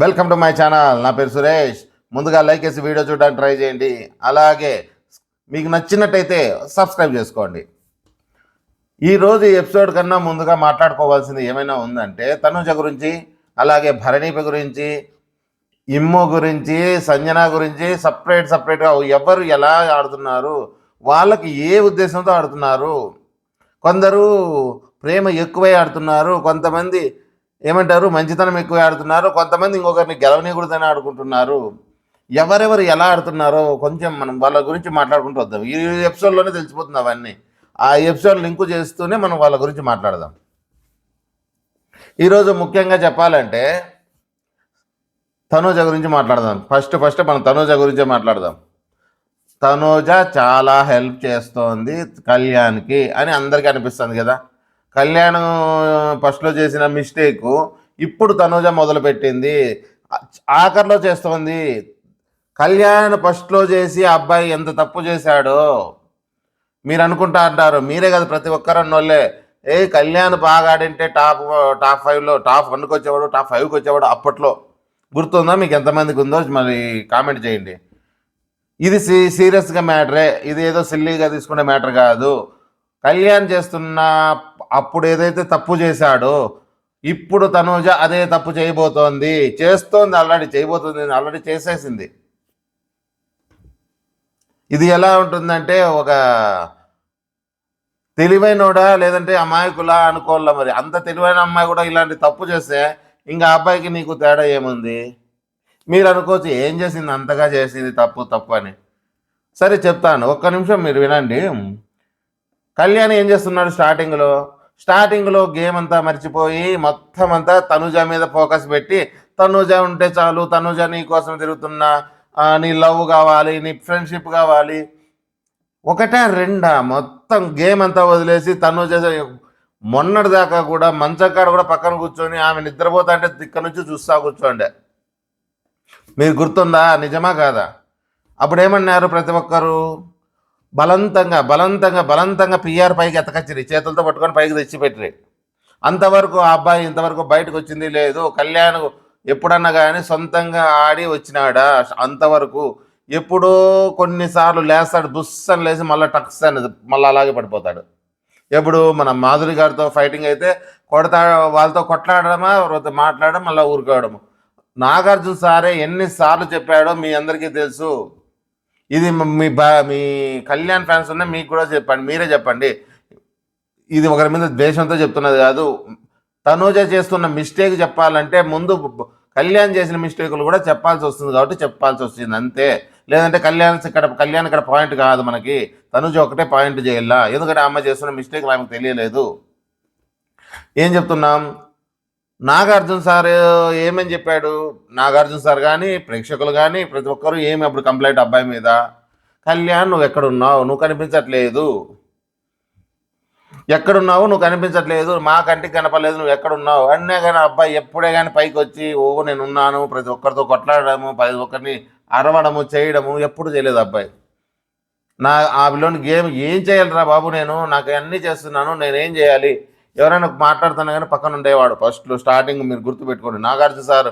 Welcome to my channel. నా పేరు సురేష్. ముందుగా లైక్ చేసి వీడియో చూడడానికి ట్రై చేయండి. అలాగే మీకు నచ్చినట్టయితే సబ్స్క్రైబ్ చేసుకోండి. ఈరోజు ఎపిసోడ్ కన్నా ముందుగా మాట్లాడుకోవాల్సింది ఏమైనా ఉందంటే తనుజ గురించి, అలాగే భరణీప గురించి, ఇమ్ము గురించి, సంజన గురించి సపరేట్గా ఎవరు ఎలా ఆడుతున్నారు, వాళ్ళకి ఏ ఉద్దేశంతో ఆడుతున్నారు. కొందరు ప్రేమ ఎక్కువై ఆడుతున్నారు, కొంతమంది ఏమంటారు మంచితనం ఎక్కువ ఆడుతున్నారు, కొంతమంది ఇంకొకరిని గెలవనీకూడదని ఆడుకుంటున్నారు. ఎవరెవరు ఎలా ఆడుతున్నారో కొంచెం మనం వాళ్ళ గురించి మాట్లాడుకుంటూ వద్దాం. ఈ ఎపిసోడ్లోనే తెలిసిపోతుంది అవన్నీ. ఆ ఎపిసోడ్ లింకు చేస్తూనే మనం వాళ్ళ గురించి మాట్లాడదాం. ఈరోజు ముఖ్యంగా చెప్పాలంటే తనూజ గురించి మాట్లాడదాం. ఫస్ట్ మనం తనూజ గురించే మాట్లాడదాం. తనూజ చాలా హెల్ప్ చేస్తోంది కళ్యాణ్కి అని అందరికీ అనిపిస్తుంది కదా. కళ్యాణ్ ఫస్ట్లో చేసిన మిస్టేకు ఇప్పుడు తనూజ మొదలుపెట్టింది, ఆఖరిలో చేస్తోంది. కళ్యాణ్ ఫస్ట్లో చేసి అబ్బాయి ఎంత తప్పు చేశాడో మీరు అనుకుంటా అంటారు. మీరే కదా ప్రతి ఒక్కరు అన్నోళ్ళే కళ్యాణ్ బాగా ఆడింటే టాప్ 5లో టాప్ 1కి వచ్చేవాడు, టాప్ 5కి వచ్చేవాడు. అప్పట్లో గుర్తుందా మీకు? ఎంతమందికి ఉందో మరి కామెంట్ చేయండి. ఇది సీరియస్గా మ్యాటరే, ఇది ఏదో సిల్లీగా తీసుకునే మ్యాటర్ కాదు. కళ్యాణ్ చేస్తున్న అప్పుడు ఏదైతే తప్పు చేశాడో ఇప్పుడు తనూజ అదే తప్పు చేయబోతోంది, చేస్తోంది, ఆల్రెడీ చేసేసింది. ఇది ఎలా ఉంటుందంటే ఒక తెలివైనోడా లేదంటే అమాయకులా అనుకోవాలా. మరి అంత తెలివైన అమ్మాయి కూడా ఇలాంటి తప్పు చేస్తే ఇంకా అబ్బాయికి నీకు తేడా ఏముంది? మీరు అనుకోవచ్చు ఏం చేసింది అంతగా చేసింది తప్పు అని. సరే చెప్తాను, ఒక్క నిమిషం మీరు వినండి. కళ్యాణ్ ఏం చేస్తున్నాడు స్టార్టింగ్లో గేమ్ అంతా మర్చిపోయి మొత్తం అంతా తనుజ మీద ఫోకస్ పెట్టి, తనుజ ఉంటే చాలు, తనుజ నీ కోసం తిరుగుతున్నా, నీ లవ్ కావాలి, నీ ఫ్రెండ్షిప్ కావాలి, ఒకటే రెండా మొత్తం గేమ్ అంతా వదిలేసి తనుజ మొన్నటి దాకా కూడా మంచకాడ కూడా పక్కన కూర్చొని ఆమె నిద్రపోతా అంటే ఇక్కడ నుంచి చూస్తా కూర్చోండి. మీరు గుర్తుందా? నిజమా కాదా? అప్పుడు ఏమన్నారు ప్రతి ఒక్కరు? బలవంతంగా పిఆర్ పైకి ఎత్తకచ్చిరి, చేతులతో పట్టుకొని పైకి తెచ్చిపెట్టిరి. అంతవరకు ఆ అబ్బాయి ఇంతవరకు బయటకు వచ్చింది లేదు. కళ్యాణ్ ఎప్పుడన్నా కానీ సొంతంగా ఆడి వచ్చినాడా? అంతవరకు ఎప్పుడో కొన్నిసార్లు లేస్తాడు, బుస్సని లేచి మళ్ళీ టక్స్ అని మళ్ళీ అలాగే పడిపోతాడు. ఎప్పుడు మన మాధురి గారితో ఫైటింగ్ అయితే వాళ్ళతో కొట్లాడడమా, మాట్లాడడం, మళ్ళీ ఊరుకోవడము. నాగార్జున సారే ఎన్నిసార్లు చెప్పాడో మీ అందరికీ తెలుసు. ఇది మీ కళ్యాణ్ ఫ్యాన్స్ ఉన్నా మీకు కూడా చెప్పండి, మీరే చెప్పండి. ఇది ఒకరి మీద ద్వేషంతో చెప్తున్నది కాదు. తనూజ చేస్తున్న మిస్టేక్ చెప్పాలంటే ముందు కళ్యాణ్ చేసిన మిస్టేకులు కూడా చెప్పాల్సి వస్తుంది కాబట్టి చెప్పాల్సి వచ్చింది అంతే. లేదంటే కళ్యాణ్ ఇక్కడ పాయింట్ కాదు మనకి, తనూజ ఒకటే పాయింట్ చేయాల. ఎందుకంటే అమ్మ చేస్తున్న మిస్టేక్ ఆమెకు తెలియలేదు. ఏం చెప్తున్నాం? నాగార్జున సార్ ఏమని చెప్పాడు? నాగార్జున సార్ కానీ ప్రేక్షకులు కానీ ప్రతి ఒక్కరు ఏమి అప్పుడు కంప్లైంట్ అబ్బాయి మీద, కళ్యాణ్ నువ్వు ఎక్కడున్నావు, నువ్వు కనిపించట్లేదు, నువ్వు కనిపించట్లేదు, మా కంటికి కనపడలేదు, నువ్వు ఎక్కడున్నావు అనే. కానీ అబ్బాయి ఎప్పుడే కానీ పైకి వచ్చి నేనున్నాను, ప్రతి ఒక్కరితో కొట్లాడము, ప్రతి ఒక్కరిని అరవడము, చేయడము ఎప్పుడు చేయలేదు అబ్బాయి. ఆ పిల్లోని గేమ్ ఏం చేయాలిరా బాబు, నాకు అన్నీ చేస్తున్నాను, నేనేం చేయాలి? ఎవరైనా మాట్లాడుతున్నా కానీ పక్కన ఉండేవాడు. ఫస్ట్లో స్టార్టింగ్ మీరు గుర్తుపెట్టుకోండి. నాగార్జున సార్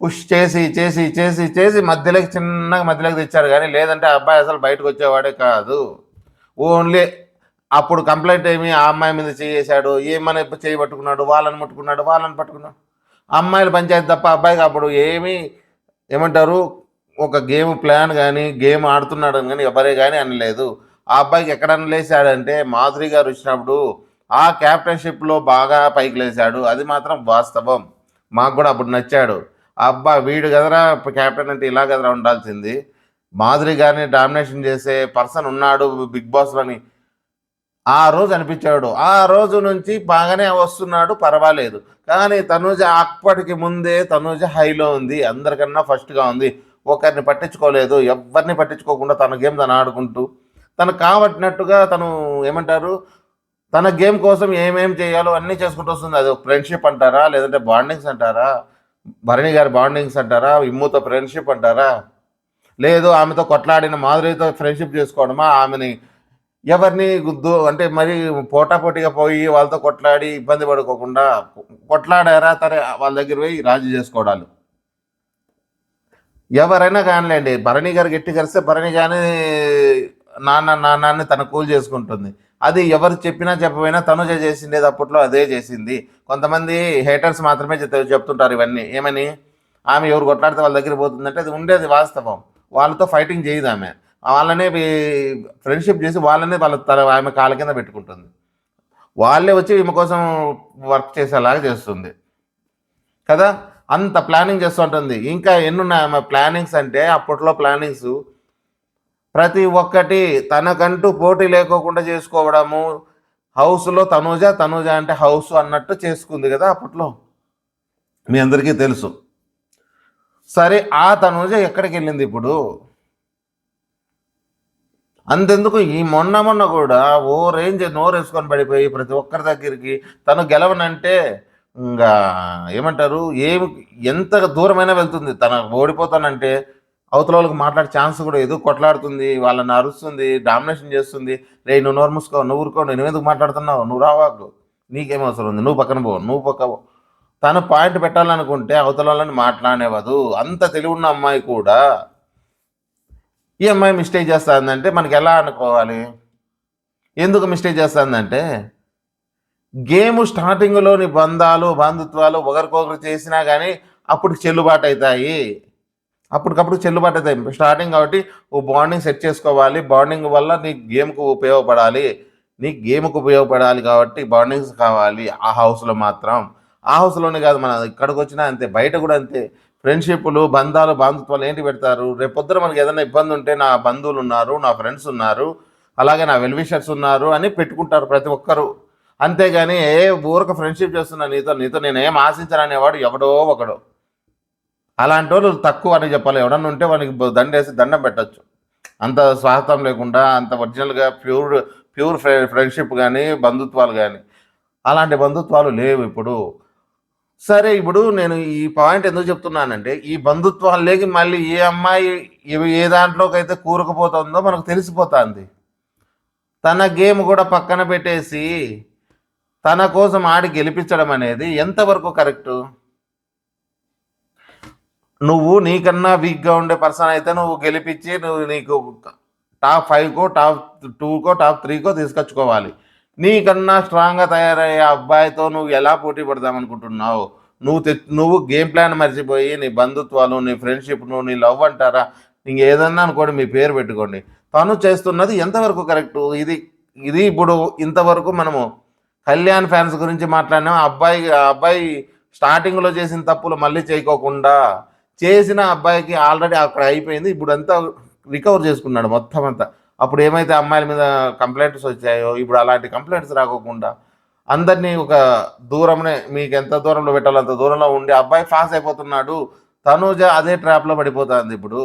పుష్ చేసి చేసి చేసి చేసి చిన్నగా మధ్యలోకి తెచ్చారు. కానీ లేదంటే అబ్బాయి అసలు బయటకు వచ్చేవాడే కాదు. ఓన్లీ అప్పుడు కంప్లైంట్ ఆ అమ్మాయి మీద చేసాడు, ఏమని చేయబట్టుకున్నాడు, వాళ్ళని పట్టుకున్నాడు. అమ్మాయిల పంచాయతీ తప్ప అబ్బాయికి అప్పుడు ఏమంటారు ఒక గేమ్ ప్లాన్ కానీ గేమ్ ఆడుతున్నాడు కానీ ఎవరే కానీ అనలేదు. ఆ అబ్బాయికి ఎక్కడన్నా లేచాడంటే మాధురి గారు వచ్చినప్పుడు ఆ క్యాప్టెన్షిప్లో బాగా పైకి లేచాడు, అది మాత్రం వాస్తవం. మాకు కూడా అప్పుడు నచ్చాడు. అబ్బా వీడు కదరా క్యాప్టెన్ అంటే ఇలా కదరా ఉండాల్సింది, మాధురి గారిని డామినేషన్ చేసే పర్సన్ ఉన్నాడు బిగ్ బాస్లోని ఆ రోజు అనిపించాడు. ఆ రోజు నుంచి బాగానే వస్తున్నాడు, పర్వాలేదు. కానీ తనూజ అప్పటికి ముందే తనూజ హైలో ఉంది, అందరికన్నా ఫస్ట్గా ఉంది. ఒకరిని పట్టించుకోలేదు, ఎవరిని పట్టించుకోకుండా తన గేమ్ తను ఆడుకుంటూ తను కాబట్టినట్టుగా తను ఏమంటారు తన గేమ్ కోసం ఏమేం చేయాలో అన్నీ చేసుకుంటూ వస్తుంది. అది ఫ్రెండ్షిప్ అంటారా, లేదంటే బాండింగ్స్ అంటారా, భరణి గారి బాండింగ్స్ అంటారా, ఇమ్ముతో ఫ్రెండ్షిప్ అంటారా, లేదు ఆమెతో కొట్లాడిన మాధురితో ఫ్రెండ్షిప్ చేసుకోవడమా, ఆమెని ఎవరిని అంటే మరి పోటాపోటీగా పోయి వాళ్ళతో కొట్లాడి ఇబ్బంది పడుకోకుండా కొట్లాడారా తరే వాళ్ళ దగ్గర పోయి రాజీ చేసుకోవడాలు. ఎవరైనా కానిలేండి, భరణి గారు గట్టి కరిస్తే భరణి కానీ నాన్న నాన్న అని తన కూల్ చేసుకుంటుంది. అది ఎవరు చెప్పినా చెప్పపోయినా తనుజ చేసిండేది అప్పట్లో అదే చేసింది. కొంతమంది హేటర్స్ మాత్రమే చెప్తుంటారు ఇవన్నీ. ఏమని? ఆమె ఎవరు కొట్లాడితే వాళ్ళ దగ్గర పోతుందంటే అది ఉండేది వాస్తవం. వాళ్ళతో ఫైటింగ్ చేయదు ఆమె. వాళ్ళనే ఫ్రెండ్షిప్ చేసి వాళ్ళనే ఆమె కాళ్ళ కింద పెట్టుకుంటుంది. వాళ్ళే వచ్చి ఈమె కోసం వర్క్ చేసేలాగా చేస్తుంది కదా. అంత ప్లానింగ్ చేస్తూ ఉంటుంది. ఇంకా ఎన్నున్నాయి ఆమె ప్లానింగ్స్ అంటే, అప్పట్లో ప్లానింగ్స్ ప్రతి ఒక్కటి తనకంటూ పోటీ లేకోకుండా చేసుకోవడము. హౌస్లో తనూజ, తనూజ అంటే హౌస్ అన్నట్టు చేసుకుంది కదా అప్పట్లో, మీ అందరికీ తెలుసు. సరే, ఆ తనూజ ఎక్కడికి వెళ్ళింది ఇప్పుడు? అంతెందుకు, ఈ మొన్న కూడా ఓ రేంజ్ నోరేసుకొని పడిపోయి ప్రతి ఒక్కరి దగ్గరికి తను గెలవనంటే ఇంకా ఏమంటారు, ఎంత దూరమైనా వెళ్తుంది. తన ఓడిపోతానంటే అవతల వాళ్ళకి మాట్లాడే ఛాన్స్ కూడా ఏదో కొట్లాడుతుంది, వాళ్ళని అరుస్తుంది, డామినేషన్ చేస్తుంది. రే నువ్వు నోరు మూసుకో, నువ్వు ఊరుకో, నువ్వు ఎందుకు మాట్లాడుతున్నావు, నువ్వు రావాకు, నీకేం అవసరం ఉంది, నువ్వు పక్కన పో, నువ్వు పక్క పో. తను పాయింట్ పెట్టాలనుకుంటే అవతల వాళ్ళని మాట్లాడేవద్దు. అంత తెలివి ఉన్న అమ్మాయి కూడా ఈ అమ్మాయి మిస్టేక్ చేస్తుందంటే మనకి ఎలా అనుకోవాలి? ఎందుకు మిస్టేక్ చేస్తుందంటే, గేమ్ స్టార్టింగ్లోని బంధాలు బంధుత్వాలు ఒకరికొకరు చేసినా కానీ అప్పుడు చెల్లుబాటు అవుతాయి. అప్పటికప్పుడు చెల్లుబాటు అవుతాయి. స్టార్టింగ్ కాబట్టి ఓ బాండింగ్ సెట్ చేసుకోవాలి. బాండింగ్ వల్ల నీ గేమ్కు ఉపయోగపడాలి. నీ గేమ్కు ఉపయోగపడాలి కాబట్టి బాండింగ్స్ కావాలి ఆ హౌస్లో మాత్రం. ఆ హౌస్లోనే కాదు, మన ఇక్కడికి వచ్చినా అంతే, బయట కూడా అంతే. ఫ్రెండ్షిప్లు, బంధాలు, బాంధుత్వాలు ఏంటి పెడతారు? రేపొద్దున మనకి ఏదైనా ఇబ్బంది ఉంటే నా బంధువులు ఉన్నారు, నా ఫ్రెండ్స్ ఉన్నారు, అలాగే నా వెల్విషర్స్ ఉన్నారు అని పెట్టుకుంటారు ప్రతి ఒక్కరు. అంతేగాని ఊరక ఫ్రెండ్షిప్ చేస్తున్నా నీతో నీతో నేనేం ఆశించను అనేవాడు ఎవడో ఒకడు. అలాంటి వాళ్ళు తక్కువ అని చెప్పాలి. ఎవడన్నా ఉంటే వానికి దండేసి దండం పెట్టచ్చు. అంత స్వార్థం లేకుండా, అంత ఒరిజినల్గా ప్యూర్ ఫ్రెండ్షిప్ కానీ బంధుత్వాలు కానీ అలాంటి బంధుత్వాలు లేవు ఇప్పుడు. సరే, ఇప్పుడు నేను ఈ పాయింట్ ఎందుకు చెప్తున్నానంటే, ఈ బంధుత్వాలకి మళ్ళీ ఏ అమ్మాయి ఏ దాంట్లోకి అయితే కూరుకుపోతుందో మనకు తెలిసిపోతుంది. తన గేమ్ కూడా పక్కన పెట్టేసి తన కోసం ఆడి గెలిపించడం అనేది ఎంతవరకు కరెక్టు? నువ్వు నీకన్నా వీక్గా ఉండే పర్సన్ అయితే నువ్వు గెలిపించి నీకు టాప్ 5కో టాప్ 2కో టాప్ 3కో తీసుకొచ్చుకోవాలి. నీకన్నా స్ట్రాంగ్గా తయారయ్యే అబ్బాయితో నువ్వు ఎలా పోటీ పడదామనుకుంటున్నావు? నువ్వు గేమ్ ప్లాన్ మర్చిపోయి నీ బంధుత్వాలు, నీ ఫ్రెండ్షిప్ను, నీ లవ్ అంటారా, ఇంకేదన్నా అనుకోండి, మీ పేరు పెట్టుకోండి, తను చేస్తున్నది ఎంతవరకు కరెక్టు? ఇది ఇప్పుడు ఇంతవరకు మనము కళ్యాణ్ ఫ్యాన్స్ గురించి మాట్లాడినాం. అబ్బాయి స్టార్టింగ్లో చేసిన తప్పులు మళ్ళీ చేయకోకుండా, చేసిన అబ్బాయికి ఆల్రెడీ అక్కడ అయిపోయింది, ఇప్పుడు అంతా రికవర్ చేసుకున్నాడు మొత్తం అంతా. అప్పుడు ఏమైతే అమ్మాయిల మీద కంప్లైంట్స్ వచ్చాయో ఇప్పుడు అలాంటి కంప్లైంట్స్ రాకోకుండా అందరినీ ఒక దూరంనే, మీకు ఎంత దూరంలో పెట్టాలో అంత దూరంలో ఉండి అబ్బాయి ఫాస్ట్ అయిపోతున్నాడు. తనూజ అదే ట్రాప్లో పడిపోతుంది ఇప్పుడు.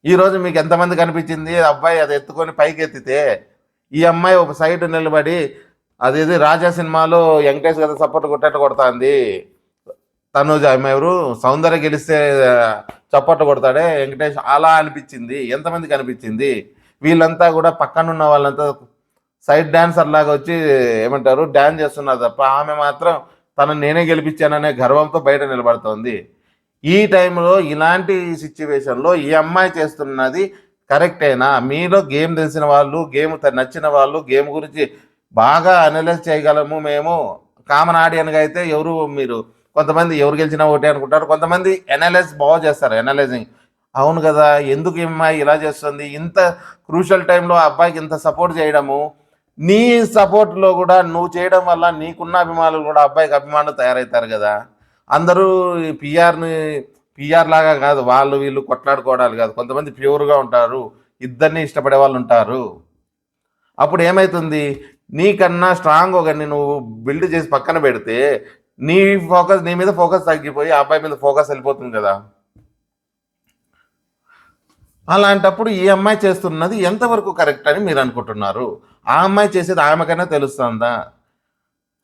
ఈరోజు మీకు ఎంతమంది కనిపించింది అబ్బాయి అది ఎత్తుకొని పైకి ఎత్తితే, ఈ అమ్మాయి ఒక సైడ్ నిలబడి అదేది రాజా సినిమాలో వెంకటేష్ కదా సపోర్ట్ కొట్టేట్టు కొడుతుంది తనూజ. అమ్మాయి ఎవరు, సౌందర్య గెలిస్తే చప్పట్లు కొడతాడే వెంకటేష్, అలా అనిపించింది. ఎంతమందికి అనిపించింది? వీళ్ళంతా కూడా పక్కనున్న వాళ్ళంతా సైడ్ డాన్సర్ లాగా వచ్చి ఏమంటారు డాన్స్ చేస్తున్నారు తప్ప ఆమె మాత్రం తనను నేనే గెలిపించాననే గర్వంతో బయట నిలబడుతోంది. ఈ టైంలో ఇలాంటి సిచ్యువేషన్లో ఈ అమ్మాయి చేస్తున్నది కరెక్టేనా? మీలో గేమ్ తెలిసిన వాళ్ళు, గేమ్ నచ్చిన వాళ్ళు, గేమ్ గురించి బాగా అనలైజ్ చేయగలము మేము. కామన్ ఆడియన్గా అయితే మీరు కొంతమంది ఎవరు గెలిచినా ఒకటే అనుకుంటారు, కొంతమంది అనలైజ్ బాగా చేస్తారు. అనలైజింగ్, అవును కదా, ఎందుకు ఈ అమ్మాయి ఇలా చేస్తుంది, ఇంత క్రూషల్ టైంలో ఆ అబ్బాయికి ఇంత సపోర్ట్ చేయడము, నీ సపోర్ట్లో కూడా నువ్వు చేయడం వల్ల నీకున్న అభిమానులు కూడా అబ్బాయికి అభిమానులు తయారవుతారు కదా. అందరూ పిఆర్ లాగా కాదు, వాళ్ళు వీళ్ళు కొట్లాడుకోవడాలు కాదు, కొంతమంది ప్యూర్గా ఉంటారు, ఇద్దరిని ఇష్టపడే వాళ్ళు ఉంటారు. అప్పుడు ఏమవుతుంది, నీకన్నా స్ట్రాంగ్ ఒకరిని నువ్వు బిల్డ్ చేసి పక్కన పెడితే నీ మీద ఫోకస్ తగ్గిపోయి ఆ అబ్బాయి మీద ఫోకస్ వెళ్ళిపోతుంది కదా. అలాంటప్పుడు ఈ అమ్మాయి చేస్తున్నది ఎంతవరకు కరెక్ట్ అని మీరు అనుకుంటున్నారు? ఆ అమ్మాయి చేసేది ఆమెకైనా తెలుస్తుందా?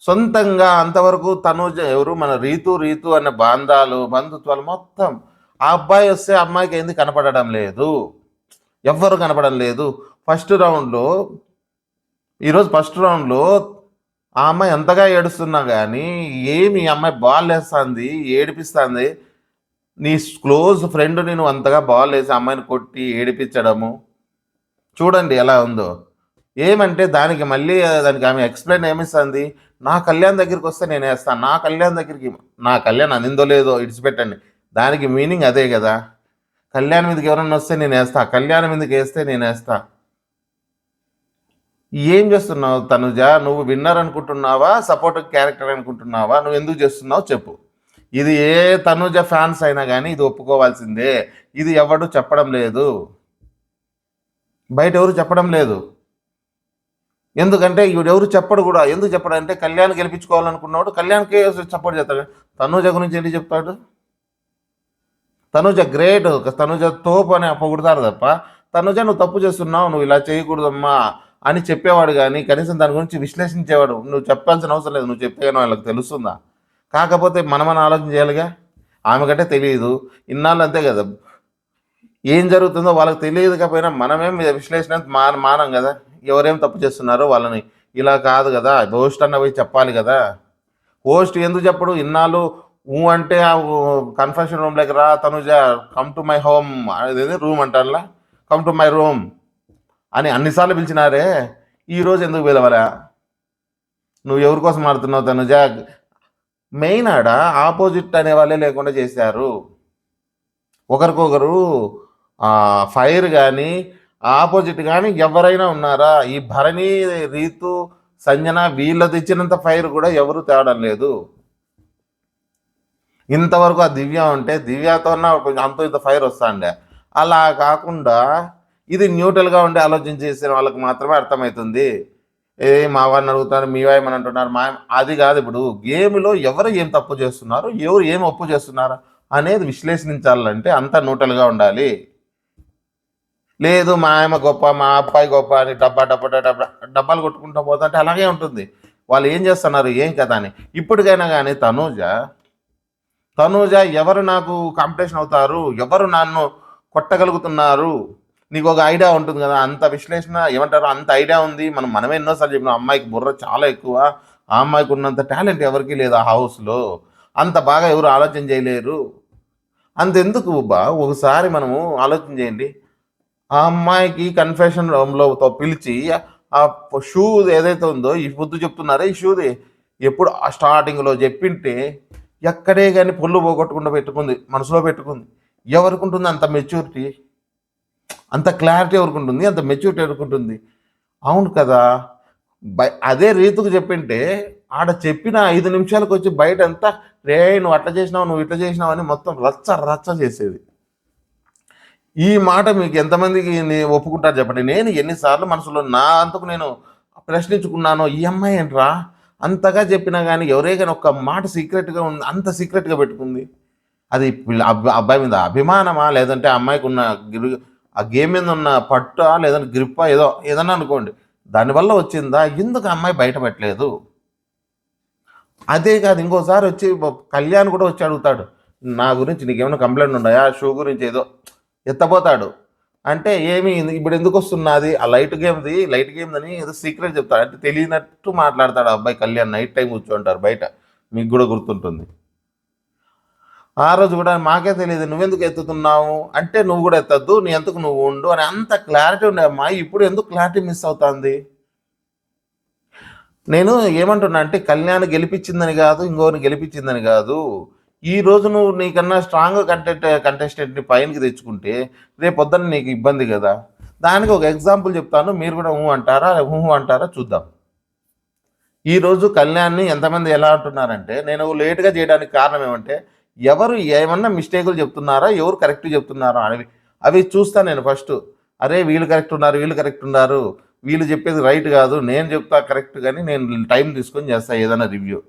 సొంతంగా అంతవరకు తనూజ ఎవరు, మన రీతు అనే బంధుత్వాలు మొత్తం ఆ అబ్బాయి వస్తే అమ్మాయికి ఏంది కనపడడం లేదు, ఎవ్వరు కనపడడం లేదు. ఈరోజు ఫస్ట్ రౌండ్లో ఆ అమ్మాయి ఎంతగా ఏడుస్తున్నా కానీ ఏమి, ఈ అమ్మాయి బాల్ వేస్తుంది, ఏడిపిస్తుంది. నీ క్లోజ్ ఫ్రెండ్ని నువ్వు అంతగా బాల్ వేసి అమ్మాయిని కొట్టి ఏడిపించడము చూడండి ఎలా ఉందో. ఏమంటే దానికి మళ్ళీ దానికి ఆమె ఎక్స్ప్లెయిన్ ఏమిస్తుంది, నా కళ్యాణ్ దగ్గరికి వస్తే నేను వేస్తాను, నా కళ్యాణ్ దగ్గరికి, నా కళ్యాణ్ అందిందో లేదో ఇడిచిపెట్టండి, దానికి మీనింగ్ అదే కదా. కళ్యాణ్ మీదకి ఎవరన్నా వస్తే నేను వేస్తా, కళ్యాణ్ మీదకి వేస్తే నేను వేస్తా. ఏం చేస్తున్నావు తనుజ? నువ్వు విన్నర్ అనుకుంటున్నావా, సపోర్టివ్ క్యారెక్టర్ అనుకుంటున్నావా? నువ్వు ఎందుకు చేస్తున్నావు చెప్పు. ఇది ఏ తనుజ ఫ్యాన్స్ అయినా కానీ ఇది ఒప్పుకోవాల్సిందే. ఇది ఎవడు చెప్పడం లేదు, బయట ఎవరు చెప్పడం లేదు. ఎందుకంటే ఎవరు చెప్పడు కూడా. ఎందుకు చెప్పడు అంటే కళ్యాణ్ గెలిపించుకోవాలనుకున్నాడు, కళ్యాణ్కే సపోర్ట్ చేస్తాడు. తనుజ గురించి ఏంటి చెప్తాడు? తనుజ గ్రేట్, తనుజ తోపు అని పొగుడతారు తప్ప తనుజ నువ్వు తప్పు చేస్తున్నావు, నువ్వు ఇలా చేయకూడదమ్మా అని చెప్పేవాడు కానీ కనీసం దాని గురించి విశ్లేషించేవాడు. నువ్వు చెప్పాల్సిన అవసరం లేదు, నువ్వు చెప్తే కానీ వాళ్ళకి తెలుస్తుందా? కాకపోతే మనమని ఆలోచన చేయాలిగా. ఆమె కంటే తెలియదు, ఇన్నాళ్ళు అంతే కదా, ఏం జరుగుతుందో వాళ్ళకి తెలియదు. కాకపోయినా మనమేం విశ్లేషణ మానం కదా. ఎవరేం తప్పు చేస్తున్నారో వాళ్ళని ఇలా కాదు కదా, హోస్ట్ అన్న పోయి చెప్పాలి కదా. హోస్ట్ ఎందుకు చెప్పడు? ఇన్నాళ్ళు అంటే ఆ కన్ఫెషన్ రూమ్ దగ్గర రా Tanuja, come to my home, అదేది రూమ్ అంటారా, కమ్ టు మై రూమ్ అని అన్నిసార్లు పిలిచినారే, ఈరోజు ఎందుకు పిలవరా? నువ్వు ఎవరి కోసం ఆడుతున్నావు తనుజ? మెయిన్ ఆడ ఆపోజిట్ అనే వాళ్ళే లేకుండా చేశారు. ఒకరికొకరు ఫైర్ కానీ ఆపోజిట్ కానీ ఎవరైనా ఉన్నారా? ఈ భరణి, రీతు, సంజన వీళ్ళ తెచ్చినంత ఫైర్ కూడా ఎవరు తేవడం లేదు. ఇంతవరకు ఆ దివ్య ఉంటే దివ్యతో అంత ఇంత ఫైర్ వస్తాండే. అలా కాకుండా ఇది న్యూట్రల్గా ఉండి ఆలోచన చేసిన వాళ్ళకి మాత్రమే అర్థమవుతుంది. మా వారిని అడుగుతున్నారు, మీ వాయమని అంటున్నారు, అది కాదు. ఇప్పుడు గేమ్లో ఎవరు ఏం తప్పు చేస్తున్నారు, ఎవరు ఏం ఒప్పు చేస్తున్నారు అనేది విశ్లేషించాలంటే అంత న్యూట్రల్గా ఉండాలి. లేదు మా ఆయమ గొప్ప, మా అబ్బాయి గొప్ప అని డబ్బాలు కొట్టుకుంటూ పోతుంటే అలాగే ఉంటుంది. వాళ్ళు ఏం చేస్తున్నారు, ఏం కదా అని. ఇప్పటికైనా కానీ తనూజ ఎవరు నాకు కాంపిటీషన్ అవుతారు, ఎవరు నన్ను కొట్టగలుగుతున్నారు, నీకు ఒక ఐడియా ఉంటుంది కదా. అంత విశ్లేషణ ఏమంటారు, అంత ఐడియా ఉంది. మనమే ఎన్నోసార్లు చెప్పినాం, అమ్మాయికి బుర్ర చాలా ఎక్కువ, ఆ అమ్మాయికి ఉన్నంత టాలెంట్ ఎవరికి లేదు ఆ హౌస్లో, అంత బాగా ఎవరు ఆలోచన చేయలేరు. అంతెందుకు ఒకసారి మనము ఆలోచన చేయండి. ఆ అమ్మాయికి కన్ఫెషన్ రూమ్లో పిలిచి ఆ షూ ఏదైతే ఉందో, ఈ పొద్దు చెప్తున్నారో ఈ షూది ఎప్పుడు స్టార్టింగ్లో చెప్పింటే ఎక్కడే కానీ పొల్లు పోగొట్టకుండా పెట్టుకుంది, మనసులో పెట్టుకుంది. ఎవరికి ఉంటుంది అంత మెచ్యూరిటీ, అంత క్లారిటీ ఎవరికి ఉంటుంది, అంత మెచ్యూరిటీ ఎవరికి ఉంటుంది? అవును కదా. అదే రీతికి చెప్పింటే ఆడ చెప్పిన 5 నిమిషాలకు వచ్చి బయట అంతా రే నువ్వు అట్లా చేసినావు, నువ్వు ఇట్లా చేసినావు అని మొత్తం రచ్చ రచ్చ చేసేది. ఈ మాట మీకు ఎంతమందికి ఒప్పుకుంటారు చెప్పండి. నేను ఎన్నిసార్లు మనసులో నా అంతకు నేను ప్రశ్నించుకున్నానో, ఈ అమ్మాయి ఏంట్రా అంతగా చెప్పినా కానీ ఎవరే కానీ ఒక్క మాట సీక్రెట్గా ఉంది, అంత సీక్రెట్గా పెట్టుకుంది. అది అబ్బాయి మీద అభిమానమా, లేదంటే అమ్మాయికి ఉన్న ఆ గేమ్ మీద ఉన్న పట్టా, లేదంటే గ్రిప్పా, ఏదన్నా అనుకోండి, దానివల్ల వచ్చిందా? ఎందుకు అమ్మాయి బయట పెట్టలేదు? అదే కాదు, ఇంకోసారి వచ్చి కళ్యాణ్ కూడా వచ్చి అడుగుతాడు, నా గురించి నీకేమైనా కంప్లైంట్ ఉన్నాయా, షూ గురించి ఏదో ఎత్తపోతాడు. అంటే ఏమి ఇప్పుడు ఎందుకు వస్తున్నది ఆ లైట్ గేమ్ అని ఏదో సీక్రెట్ చెప్తాడు. అంటే తెలియనట్టు మాట్లాడతాడు అబ్బాయి కళ్యాణ్. నైట్ టైం కూర్చోంటారు బయట, మీకు కూడా గుర్తుంటుంది. ఆ రోజు కూడా మాకే తెలియదు, నువ్వెందుకు ఎత్తుతున్నావు అంటే, నువ్వు కూడా ఎత్తద్దు, నీ ఎందుకు నువ్వు ఉండు అని అంత క్లారిటీ ఉండే అమ్మాయి ఇప్పుడు ఎందుకు క్లారిటీ మిస్ అవుతుంది? నేను ఏమంటున్నా అంటే కళ్యాణ్ గెలిపించిందని కాదు, ఇంకోని గెలిపించిందని కాదు. ఈ రోజు నువ్వు నీకన్నా స్ట్రాంగ్ కంటెస్టెంట్ని పైనకి తెచ్చుకుంటే రేపు పొద్దున్న నీకు ఇబ్బంది కదా. దానికి ఒక ఎగ్జాంపుల్ చెప్తాను, మీరు కూడా అంటారా చూద్దాం. ఈరోజు కళ్యాణ్ని ఎంతమంది ఎలా అంటున్నారంటే, నేను లేట్గా చేయడానికి కారణం ఏమంటే ఎవరు ఏమన్నా మిస్టేకులు చెప్తున్నారా, ఎవరు కరెక్ట్ చెప్తున్నారా అనేవి అవి చూస్తాను నేను ఫస్ట్. అరే వీళ్ళు కరెక్ట్ ఉన్నారు, వీళ్ళు చెప్పేది రైట్ కాదు, నేను చెప్తా కరెక్ట్, కానీ నేను టైం తీసుకొని చేస్తాను ఏదైనా రివ్యూ.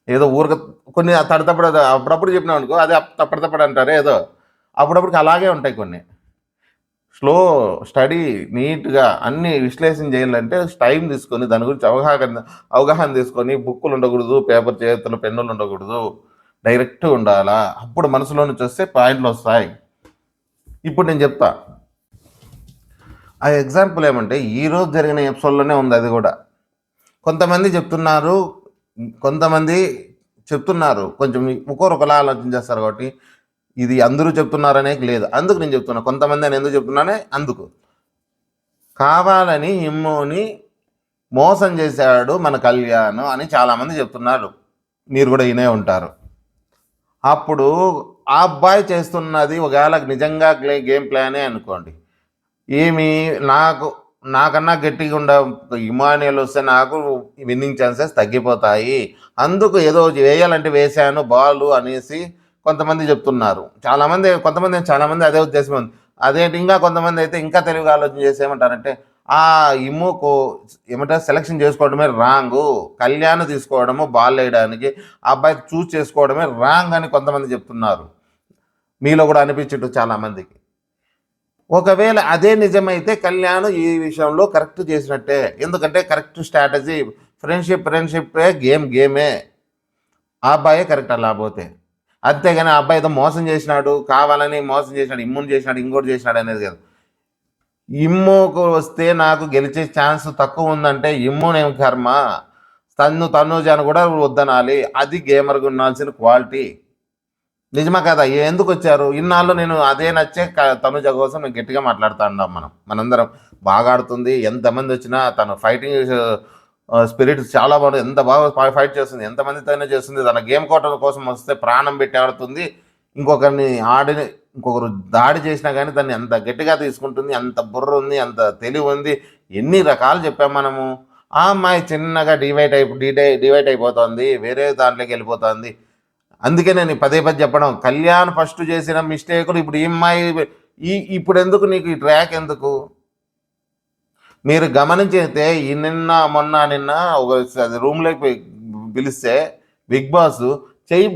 ఏదో ఊరక కొన్ని తడతప్పుడు అప్పుడప్పుడు చెప్పినాం అనుకో, అదే తప్పడతప్పడు అంటారే ఏదో, అప్పుడప్పటికి అలాగే ఉంటాయి కొన్ని. స్లో స్టడీ నీట్గా అన్ని విశ్లేషణ చేయాలంటే టైం తీసుకొని దాని గురించి అవగాహన తీసుకొని, బుక్కులు ఉండకూడదు, పేపర్ చేతులు పెన్నులు ఉండకూడదు, డైరెక్ట్గా ఉండాలా. అప్పుడు మనసులో నుంచి వస్తే పాయింట్లు వస్తాయి. ఇప్పుడు నేను చెప్తా ఆ ఎగ్జాంపుల్ ఏమంటే, ఈరోజు జరిగిన ఎపిసోడ్లోనే ఉంది అది కూడా. కొంతమంది చెప్తున్నారు కొంచెం ఒకరు ఒకలా ఆలోచన చేస్తారు కాబట్టి ఇది అందరూ చెప్తున్నారనే లేదు, అందుకు నేను చెప్తున్నా. కొంతమంది అని ఎందుకు చెప్తున్నానే అందుకు. కావాలని ఇమ్ముని మోసం చేశాడు మన కళ్యాణ్ అని చాలామంది చెప్తున్నారు, మీరు కూడా వినే ఉంటారు. అప్పుడు ఆ అబ్బాయి చేస్తున్నది ఒకవేళ నిజంగా గేమ్ ప్లానే అనుకోండి, ఏమి నాకన్నా గట్టిగా ఉండ ఇమానియల్ వస్తే నాకు విన్నింగ్ ఛాన్సెస్ తగ్గిపోతాయి, అందుకు ఏదో వేయాలంటే వేశాను బాల్ అనేసి కొంతమంది చెప్తున్నారు. చాలామంది అదే ఉద్దేశం ఉంది. అదేంటి ఇంకా కొంతమంది అయితే ఇంకా తెలివిగా ఆలోచన చేసి ఏమంటారంటే ఆ ఇమ్ముకు ఏమంటారు సెలక్షన్ చేసుకోవడమే రాంగ్, కళ్యాణ్ తీసుకోవడము బాల్ వేయడానికి ఆ అబ్బాయి చూస్ చేసుకోవడమే రాంగ్ అని కొంతమంది చెప్తున్నారు. మీలో కూడా అనిపించట్టు చాలామందికి. ఒకవేళ అదే నిజమైతే కళ్యాణ్ ఈ విషయంలో కరెక్ట్ చేసినట్టే, ఎందుకంటే కరెక్ట్ స్ట్రాటజీ. ఫ్రెండ్షిప్పే గేమే, ఆ అబ్బాయే కరెక్ట్ అలా పోతే. అంతేగాని ఆ అబ్బాయి ఏదో మోసం చేసినాడు, కావాలని మోసం చేసినాడు, ఇమ్ముని చేసినాడు, ఇంకోటి చేసినాడు అనేది కాదు. ఇమ్ముకు వస్తే నాకు గెలిచే ఛాన్స్ తక్కువ ఉందంటే ఇమ్మునేం కర్మ, తనుజాను కూడా వద్దనాలి, అది గేమర్గా ఉండాల్సిన క్వాలిటీ. నిజమా కదా? ఎందుకు వచ్చారు ఇన్నాళ్ళు? నేను అదే నచ్చే తనుజ కోసం నేను గట్టిగా మాట్లాడుతూ ఉన్నాం. మనందరం బాగా ఆడుతుంది, ఎంతమంది వచ్చినా తన ఫైటింగ్ స్పిరిట్ చాలా బాగుంది, ఎంత బాగా ఫైట్ చేస్తుంది, ఎంతమందితోనే చేస్తుంది, తన గేమ్ కోటల కోసం వస్తే ప్రాణం పెట్టి ఆడుతుంది. ఇంకొకరు దాడి చేసినా కానీ దాన్ని అంత గట్టిగా తీసుకుంటుంది, అంత బుర్ర ఉంది, అంత తెలివి ఉంది. ఎన్ని రకాలు చెప్పాం మనము. ఆ అమ్మాయి చిన్నగా డివైట్ అయిపోతుంది, వేరే దాంట్లోకి వెళ్ళిపోతుంది. అందుకే నేను పదే చెప్పడం, కళ్యాణ్ ఫస్ట్ చేసిన మిస్టేకులు ఇప్పుడు ఈ అమ్మాయి ఇప్పుడు ఎందుకు నీకు ఈ ట్రాక్ ఎందుకు? మీరు గమనించితే నిన్న ఒక రూమ్లోకి పిలిస్తే బిగ్ బాస్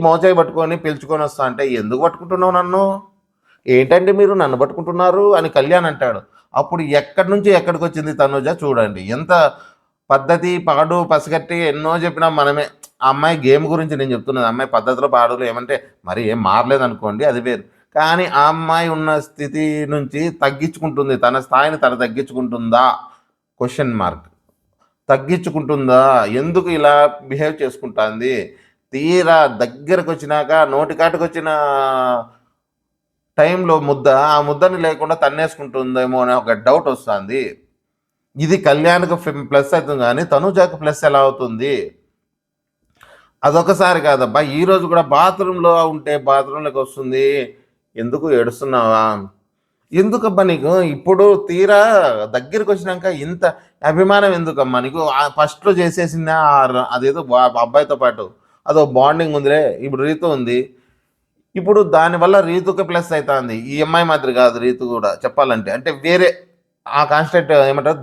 మోచేయి పట్టుకొని పిలుచుకొని వస్తా అంటే, ఎందుకు పట్టుకుంటున్నావు నన్ను, ఏంటంటే మీరు నన్ను పట్టుకుంటున్నారు అని కళ్యాణ్ అంటాడు. అప్పుడు ఎక్కడి నుంచి ఎక్కడికి వచ్చింది తనుజ చూడండి. ఎంత పద్ధతి పాడు పసిగట్టి ఎన్నో చెప్పినా మనమే. ఆ అమ్మాయి గేమ్ గురించి నేను చెప్తున్నది, అమ్మాయి పద్ధతిలో పాడులు ఏమంటే మరి ఏం మారలేదు అనుకోండి, అది వేరు. కానీ ఆ అమ్మాయి ఉన్న స్థితి నుంచి తగ్గించుకుంటుంది, తన స్థాయిని తగ్గించుకుంటుందా? Question mark. తగ్గించుకుంటుందా? ఎందుకు ఇలా బిహేవ్ చేసుకుంటుంది? తీరా దగ్గరకు వచ్చినాక నోటికాటుకు వచ్చిన టైంలో ఆ ముద్దని లేకుండా తన్నేసుకుంటుందేమో అనే ఒక డౌట్ వస్తుంది. ఇది కళ్యాణ్కి ప్లస్ అవుతుంది కానీ తనుజాకి ప్లస్ ఎలా అవుతుంది? అదొకసారి కాదబ్బా, ఈరోజు కూడా బాత్రూంలో ఉంటే బాత్రూంలోకి వస్తుంది, ఎందుకు ఏడుస్తున్నావా, ఎందుకబ్బా నీకు ఇప్పుడు తీరా దగ్గరికి వచ్చినాక ఇంత అభిమానం ఎందుకమ్మా నీకు? ఫస్ట్లో చేసేసిందా అదేదో అబ్బాయితో పాటు అదో బాండింగ్ ఉందిలే, ఇప్పుడు రీతు ఉంది, ఇప్పుడు దానివల్ల రీతుకి ప్లస్ అవుతుంది. ఈ అమ్మాయి మాదిరి కాదు రీతు కూడా చెప్పాలంటే, అంటే వేరే ఆ కాన్స్టెంట్ ఏమంటారు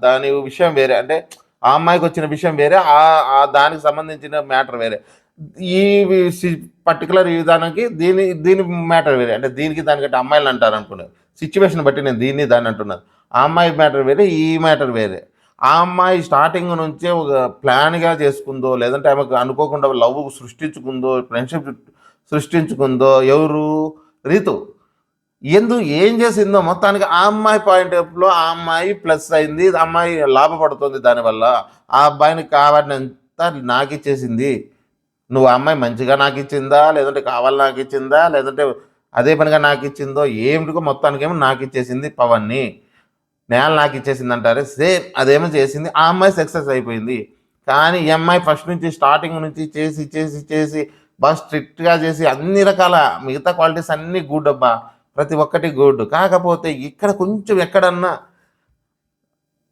దాని విషయం వేరే, అంటే ఆ అమ్మాయికి వచ్చిన విషయం వేరే, దానికి సంబంధించిన మ్యాటర్ వేరే. ఈ పర్టికులర్ ఈ విధానానికి దీని మ్యాటర్ వేరే, అంటే దీనికి దానికంటే అమ్మాయిలు అంటారు అనుకున్నారు, సిచ్యువేషన్ బట్టి నేను దాన్ని అంటున్నాను. ఆ అమ్మాయి మ్యాటర్ వేరే, ఈ మ్యాటర్ వేరే. ఆ అమ్మాయి స్టార్టింగ్ నుంచే ఒక ప్లాన్గా చేసుకుందో, లేదంటే ఆమెకు అనుకోకుండా లవ్ సృష్టించుకుందో, ఫ్రెండ్షిప్ సృష్టించుకుందో, ఎవరు? రీతు. ఏం చేసిందో మొత్తానికి ఆ అమ్మాయి పాయింట్ ఆఫ్లో ఆ అమ్మాయి ప్లస్ అయింది, ఆ అమ్మాయి లాభపడుతుంది దానివల్ల. ఆ అబ్బాయిని కావాలంత నాకు ఇచ్చేసింది. నువ్వు ఆ అమ్మాయి మంచిగా నాకు ఇచ్చిందా, లేదంటే కావాలి నాకు ఇచ్చిందా, లేదంటే అదే పనిగా నాకు ఇచ్చిందో ఏమిటికో మొత్తానికేమో నాకు ఇచ్చేసింది పవన్ని, నేల నాకు ఇచ్చేసింది అంటారే, సేమ్ అదేమో చేసింది. ఆ అమ్మాయి సక్సెస్ అయిపోయింది. కానీ ఈ అమ్మాయి ఫస్ట్ నుంచి స్టార్టింగ్ నుంచి చేసి చేసి చేసి బాగా స్ట్రిక్ట్గా చేసి అన్ని రకాల మిగతా క్వాలిటీస్ అన్నీ గుడ్ అబ్బా, ప్రతి ఒక్కటి గుడ్. కాకపోతే ఇక్కడ కొంచెం ఎక్కడన్నా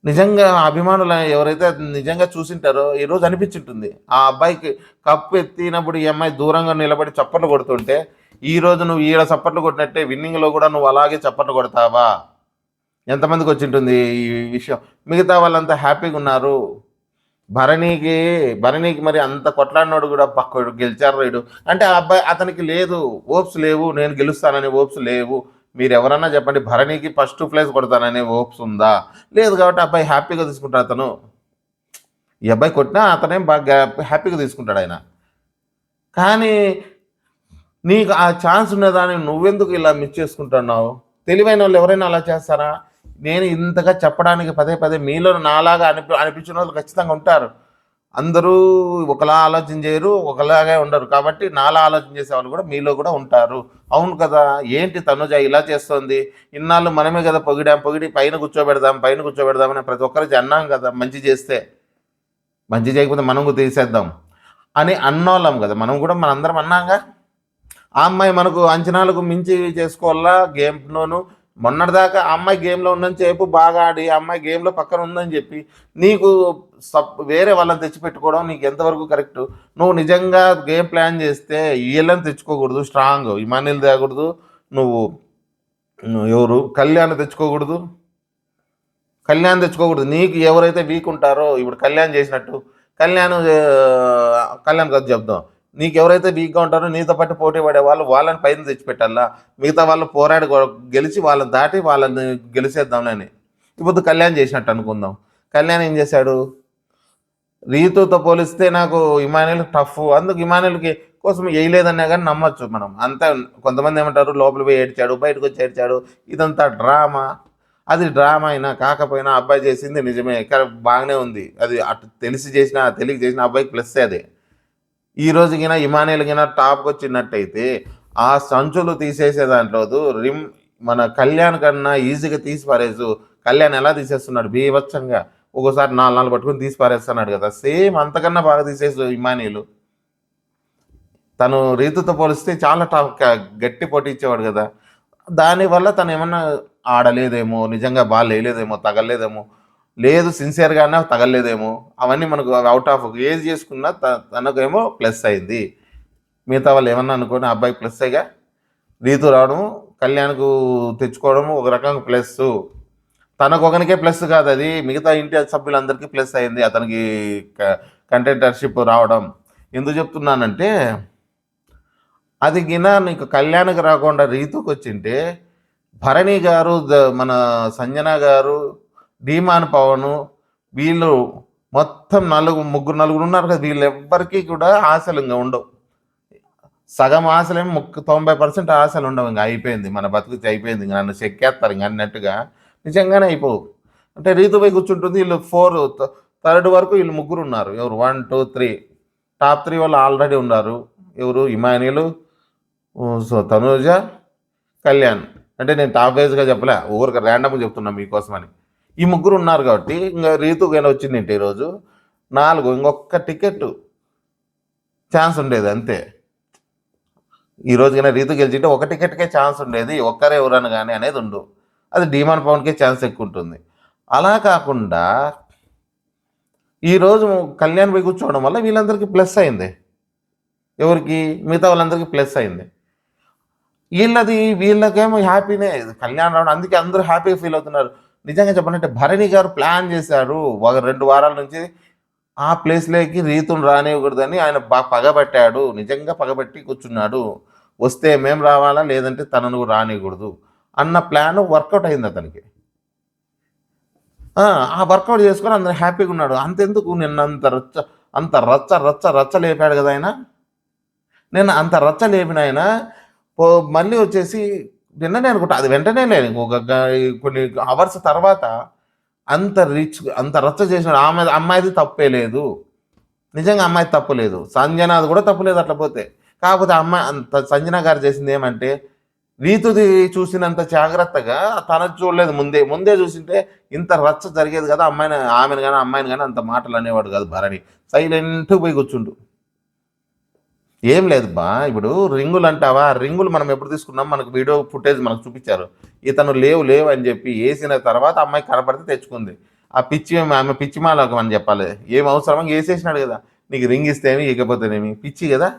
నిజంగా అభిమానులు ఎవరైతే నిజంగా చూసింటారో ఈరోజు అనిపించుంటుంది, ఆ అబ్బాయికి కప్పు ఎత్తినప్పుడు ఈ అమ్మాయి దూరంగా నిలబడి చప్పట్లు కొడుతుంటే, ఈరోజు నువ్వు ఈడ చప్పట్లు కొట్టినట్టే విన్నింగ్లో కూడా నువ్వు అలాగే చప్పట్లు కొడతావా? ఎంతమందికి వచ్చింటుంది ఈ విషయం? మిగతా వాళ్ళంతా హ్యాపీగా ఉన్నారు. భరణికి మరి అంత కొట్లాడినోడు కూడా పక్కడు గెలిచారు రైడు అంటే ఆ అబ్బాయి అతనికి లేదు, ఓప్స్ లేవు, నేను గెలుస్తాననే ఓప్స్ లేవు. మీరు ఎవరన్నా చెప్పండి, భరణికి ఫస్ట్ ప్లేస్ కొడతాననే ఓప్స్ ఉందా? లేదు. కాబట్టి అబ్బాయి హ్యాపీగా తీసుకుంటాడు. అతను ఈ అబ్బాయి కొట్టినా అతనేం బాగా హ్యాపీగా తీసుకుంటాడు ఆయన. కానీ నీకు ఆ ఛాన్స్ ఉన్నదాన్ని నువ్వెందుకు ఇలా మిస్ చేసుకుంటున్నావు? తెలివైన వాళ్ళు ఎవరైనా అలా చేస్తారా? నేను ఇంతగా చెప్పడానికి పదే మీలో నాలాగా అనిపించిన వాళ్ళు ఖచ్చితంగా ఉంటారు. అందరూ ఒకలా ఆలోచన చేయరు, ఒకలాగే ఉండరు. కాబట్టి నాలా ఆలోచన చేసే వాళ్ళు కూడా మీలో కూడా ఉంటారు. అవును కదా! ఏంటి తనుజ ఇలా చేస్తోంది? ఇన్నాళ్ళు మనమే కదా పొగిడి పైన కూర్చోబెడదామని ప్రతి ఒక్కరికి అన్నాం కదా! మంచి చేస్తే. మంచి చేయకపోతే మనం కూడా తీసేద్దాం అని అన్నోళ్ళం కదా! మనం కూడా మనందరం అన్నాంగా. ఆ అమ్మాయి మనకు అంచనాలకు మించి చేసుకోవాలా గేమ్‌లోను. మొన్నటిదాకా ఆ అమ్మాయి గేమ్‌లో ఉన్నంత సేపు బాగా ఆడి, ఆ అమ్మాయి గేమ్‌లో పక్కన ఉందని చెప్పి, నీకు వేరే వాళ్ళని తెచ్చిపెట్టుకోవడం నీకు ఎంతవరకు కరెక్టు? నువ్వు నిజంగా గేమ్ ప్లాన్ చేస్తే వీళ్ళని తెచ్చుకోకూడదు స్ట్రాంగ్. ఇమానుయేల్ తేకూడదు. నువ్వు ఎవరు కళ్యాణ్ తెచ్చుకోకూడదు. నీకు ఎవరైతే వీక్ ఉంటారో ఇప్పుడు కళ్యాణ్ చేసినట్టు కళ్యాణ్ కథ చెప్దాం. నీకు ఎవరైతే వీక్గా ఉంటారో నీతో పాటు పోటీ పడే వాళ్ళని పైన తెచ్చిపెట్టాలా. మిగతా వాళ్ళు పోరాడి గెలిచి వాళ్ళని దాటి వాళ్ళని గెలిచేద్దామని. ఇప్పుడు కళ్యాణ్ చేసినట్టు అనుకుందాం. కళ్యాణ్ ఏం చేశాడు? రీతుతో పోలిస్తే నాకు ఇమానుయేల్ టఫ్. అందుకు ఇమానుయేల్కి కోసం వేయలేదన్నా కానీ నమ్మొచ్చు మనం. అంతా కొంతమంది ఏమంటారు లోపల పోయి ఏడ్చాడు, బయటకు వచ్చి ఏడ్చాడు, ఇదంతా డ్రామా. అది డ్రామా అయినా కాకపోయినా అబ్బాయి చేసింది నిజమే, బాగానే ఉంది. అది అటు తెలిసి చేసిన తెలియక చేసిన అబ్బాయికి ప్లస్ అది. ఈ రోజుకినా ఇమానుయేల్ గినా టాప్కి వచ్చినట్టయితే ఆ సంచులు తీసేసే దాంట్లో మన కళ్యాణ్ కన్నా ఈజీగా తీసి పారేసు. కళ్యాణ్ ఎలా తీసేస్తున్నాడు బీభత్సంగా, ఒక్కోసారి 4 పట్టుకుని తీసి పారేస్తున్నాడు కదా. సేమ్ అంతకన్నా బాగా తీసేసు ఇమానుయేల్. తను రీతుతో పోలిస్తే చాలా గట్టి పోటీ ఇచ్చేవాడు కదా. దానివల్ల తను ఏమన్నా ఆడలేదేమో, నిజంగా బాల్ వేయలేదేమో, తగలేదేమో, లేదు సిన్సియర్గానే తగలేదేమో, అవన్నీ మనకు అవుట్ ఆఫ్ ఏది చేసుకున్నా తనకేమో ప్లస్ అయింది. మిగతా వాళ్ళు ఏమన్నా అనుకోని అబ్బాయి ప్లస్ అయ్యగా రీతు రావడము, కళ్యాణ్కు తెచ్చుకోవడము ఒక రకంగా ప్లస్. తనకు ఒకనికే ప్లస్ కాదు, అది మిగతా ఇంటి సభ్యులందరికీ ప్లస్ అయింది అతనికి కంటెంటర్షిప్ రావడం. ఎందుకు చెప్తున్నానంటే అది నీకు కళ్యాణ్కి రాకుండా రీతుకు వచ్చింటే భరణి గారు, మన సంజన గారు, ధీమాన్ పవను, వీళ్ళు మొత్తం నలుగురు ఉన్నారు కదా. వీళ్ళెవ్వరికీ కూడా ఆశలు ఇంకా ఉండవు. సగం ఆశలేమో 90% ఆశలు ఉండవు. ఇంకా అయిపోయింది మన బతుకు, అయిపోయింది ఇంకా నన్ను చెక్కేస్తారు ఇంక అన్నట్టుగా. నిజంగానే అయిపోవు. అంటే రీతు పోయి కూర్చుంటుంది. వీళ్ళు 4 థర్డ్ వరకు వీళ్ళు ముగ్గురు ఉన్నారు. ఎవరు 1, 2, 3 టాప్ 3 వాళ్ళు ఆల్రెడీ ఉన్నారు. ఎవరు ఇమానుయేల్, సో తనూజ, కళ్యాణ్. అంటే నేను టాప్ వైజ్గా చెప్పలే, ఊరికి ర్యాండమ్గా చెప్తున్నా మీకోసమని. ఈ ముగ్గురు ఉన్నారు కాబట్టి ఇంకా రీతు కానీ వచ్చిందంటే ఈరోజు 4 ఇంకొక టికెట్ ఛాన్స్ ఉండేది అంతే. ఈ రోజు కన్నా రీతు గెలిచింటే ఒక టికెట్కే ఛాన్స్ ఉండేది, ఒక్కరే ఎవరని కానీ అనేది ఉండు. అది ధీమాన్ పవన్కే ఛాన్స్ ఎక్కువ ఉంటుంది. అలా కాకుండా ఈరోజు కళ్యాణ్ పోయి కూర్చోవడం వల్ల వీళ్ళందరికీ ప్లస్ అయింది. ఎవరికి? మిగతా వాళ్ళందరికీ ప్లస్ అయింది. వీళ్ళకేమో హ్యాపీనే కళ్యాణ్ రావడం. అందుకే అందరూ హ్యాపీగా ఫీల్ అవుతున్నారు. నిజంగా చెప్పాలంటే భరణి గారు ప్లాన్ చేశారు ఒక 2 వారాల నుంచి ఆ ప్లేస్లోకి రీతును రానివ్వకూడదని. ఆయన పగబట్టాడు, నిజంగా పగబట్టి కూర్చున్నాడు. వస్తే మేము రావాలా, లేదంటే తనను రానివ్వకూడదు అన్న ప్లాన్ వర్కౌట్ అయింది అతనికి. ఆ వర్కౌట్ చేసుకొని అందరూ హ్యాపీగా ఉన్నాడు. అంతెందుకు నిన్న అంత రచ్చ లేపాడు కదా ఆయన. నిన్న అంత రచ్చ లేపిన ఆయన మళ్ళీ వచ్చేసి నిన్ననే అనుకుంటా, అది వెంటనే లేదు, ఒక కొన్ని అవర్స్ తర్వాత అంత రచ్చ చేసినాడు. అమ్మాయిది తప్పే లేదు, నిజంగా అమ్మాయి తప్పు లేదు, సంజనాది కూడా తప్పు లేదు అట్లా పోతే. కాకపోతే అమ్మాయి సంజన గారు చేసింది ఏమంటే రీతుది చూసినంత జాగ్రత్తగా తనది చూడలేదు. ముందే చూసింటే ఇంత రచ్చ జరిగేది కదా. ఆమెను కానీ అంత మాటలు అనేవాడు కాదు భరణి. సైలెంట్గా పోయి కూర్చుండు. ఏం లేదు బా, ఇప్పుడు రింగులు అంటావా, రింగులు మనం ఎప్పుడు తీసుకున్నాం, మనకు వీడియో ఫుటేజ్ మనకు చూపించారు. ఇతను లేవు అని చెప్పి వేసిన తర్వాత అమ్మాయి కనపడితే తెచ్చుకుంది. ఆమె పిచ్చిమాలకు అని చెప్పాలి. ఏం అవసరమో వేసేసినాడు కదా. నీకు రింగ్ ఇస్తేమి ఇకపోతేనేమి, పిచ్చి కదా.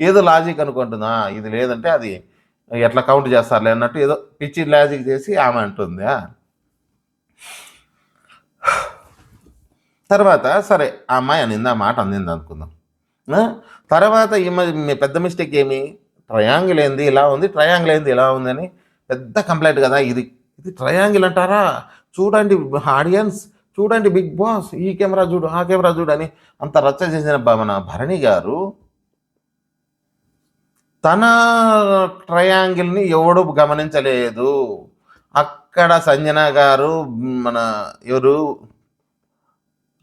ఏదో లాజిక్ అనుకుంటుందా, ఇది లేదంటే అది ఎట్లా కౌంట్ చేస్తారులే అన్నట్టు ఏదో పిచ్చి లాజిక్ చేసి ఆమె అంటుంది. తర్వాత సరే ఆ అమ్మాయి అనింది, ఆ మాట అందింది అనుకుందాం. తర్వాత పెద్ద మిస్టేక్ ఏమి, ట్రయాంగిల్ ఏంది ఇలా ఉంది, ట్రయాంగిల్ ఏంది ఇలా ఉందని పెద్ద కంప్లైంట్ కదా. ఇది ట్రయాంగిల్ అంటారా, చూడండి ఆడియన్స్, చూడండి బిగ్ బాస్, ఈ కెమెరా చూడు, ఆ కెమెరా చూడు అని అంత రచ్చ చేసిన మన భరణి గారు తన ట్రయాంగిల్ని ఎవడు గమనించలేదు. అక్కడ సంజన గారు, మన ఎవరు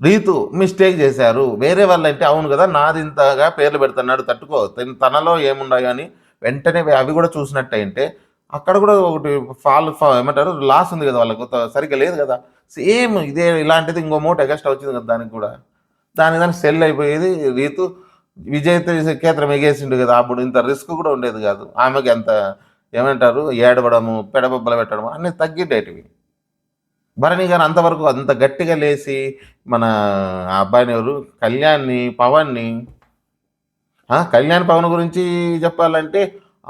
రీతు మిస్టేక్ చేశారు. వేరే వాళ్ళంటే అవును కదా, నాది ఇంతగా పేర్లు పెడుతున్నాడు తట్టుకో, తనలో ఏమున్నాయో అని వెంటనే అవి కూడా చూసినట్టయింటే అక్కడ కూడా ఒకటి ఏమంటారు లాస్ ఉంది కదా వాళ్ళకు, సరిగ్గా లేదు కదా. సేమ్ ఇదే ఇలాంటిది ఇంకో మూట ఎగస్ట్రా వచ్చింది కదా దానికి కూడా. దానికి సెల్ అయిపోయేది. రీతు విజయ్‌తో కేంద్రం ఎగేసిండు కదా, అప్పుడు ఇంత రిస్క్ కూడా ఉండేది కాదు. ఆమెకి ఎంత ఏమంటారు ఏడవడము, పెడబొబ్బలు పెట్టడము అన్నీ తగ్గిడేటివి. భరణి గారు అంతవరకు అంత గట్టిగా లేసి మన ఆ అబ్బాయిని ఎవరు పవన్‌ని కళ్యాణ్ పవన్ గురించి చెప్పాలంటే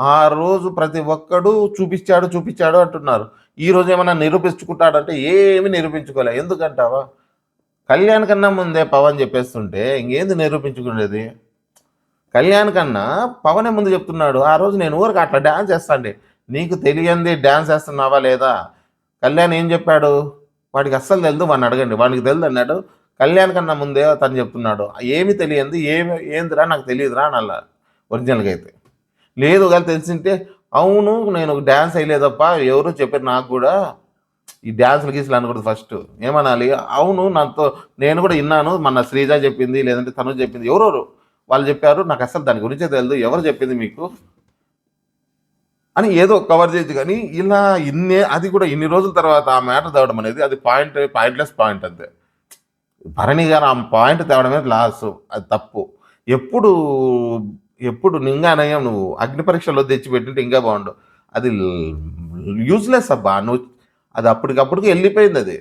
ఆ రోజు ప్రతి ఒక్కడు చూపిచ్చాడు అంటున్నారు. ఈరోజు ఏమన్నా నిరూపించుకుంటాడంటే ఏమి నిరూపించుకోలే. ఎందుకంటావా? కళ్యాణ్ కన్నా ముందే పవన్ చెప్పేస్తుంటే ఇంకేంది నిరూపించుకునేది? కళ్యాణ్ కన్నా పవనే ముందు చెప్తున్నాడు. ఆ రోజు నేను ఊరికి అట్లా డ్యాన్స్ చేస్తాండి. నీకు తెలియంది డ్యాన్స్ చేస్తున్నావా లేదా? కళ్యాణ్ ఏం చెప్పాడు? వాడికి అస్సలు తెలీదు, వాడిని అడగండి. వాడికి తెలీదు అన్నాడు. కళ్యాణ్ కన్నా ముందే తను చెప్తున్నాడు. ఏమి తెలియంది ఏందిరా నాకు తెలియదురా అని అన్నారు ఒరిజినల్‌గా అయితే. లేదు గాని తెలిసింటే, అవును నేను డ్యాన్స్ ఎయలేదప్ప, ఎవరో చెప్పారు నాకు గూడా. ఈ డాన్సులు గీసులు అనకూడదు ఫస్టు. ఏమనాలి? అవును నేను కూడా ఇన్నాను. మొన్న శ్రీజ చెప్పింది, లేదంటే తనుజ చెప్పింది. ఎవరెవరో వాళ్ళు చెప్పారు. నాకస్సలు దాని గురించే తెలీదు. ఎవరు చెప్పింది మీకు? అని ఏదో కవర్ చేయొచ్చు గానీ, ఇలా అది కూడా ఇన్ని రోజుల తర్వాత ఆ మ్యాటర్ తేవడం అనేది అది పాయింట్‌లెస్ పాయింట్ అంతే. భరణి గారు ఆ పాయింట్ తేవడమే లాసు. అది తప్పు. ఎప్పుడు, ఎప్పుడు నింగా నయం నువ్వు అగ్ని పరీక్షలో తెచ్చిపెట్టింటే ఇంకా బావుండు. అది యూజ్‌లెస్ అబ్బా! అది అప్పటికప్పటికి ఎళ్ళిపోయిందది.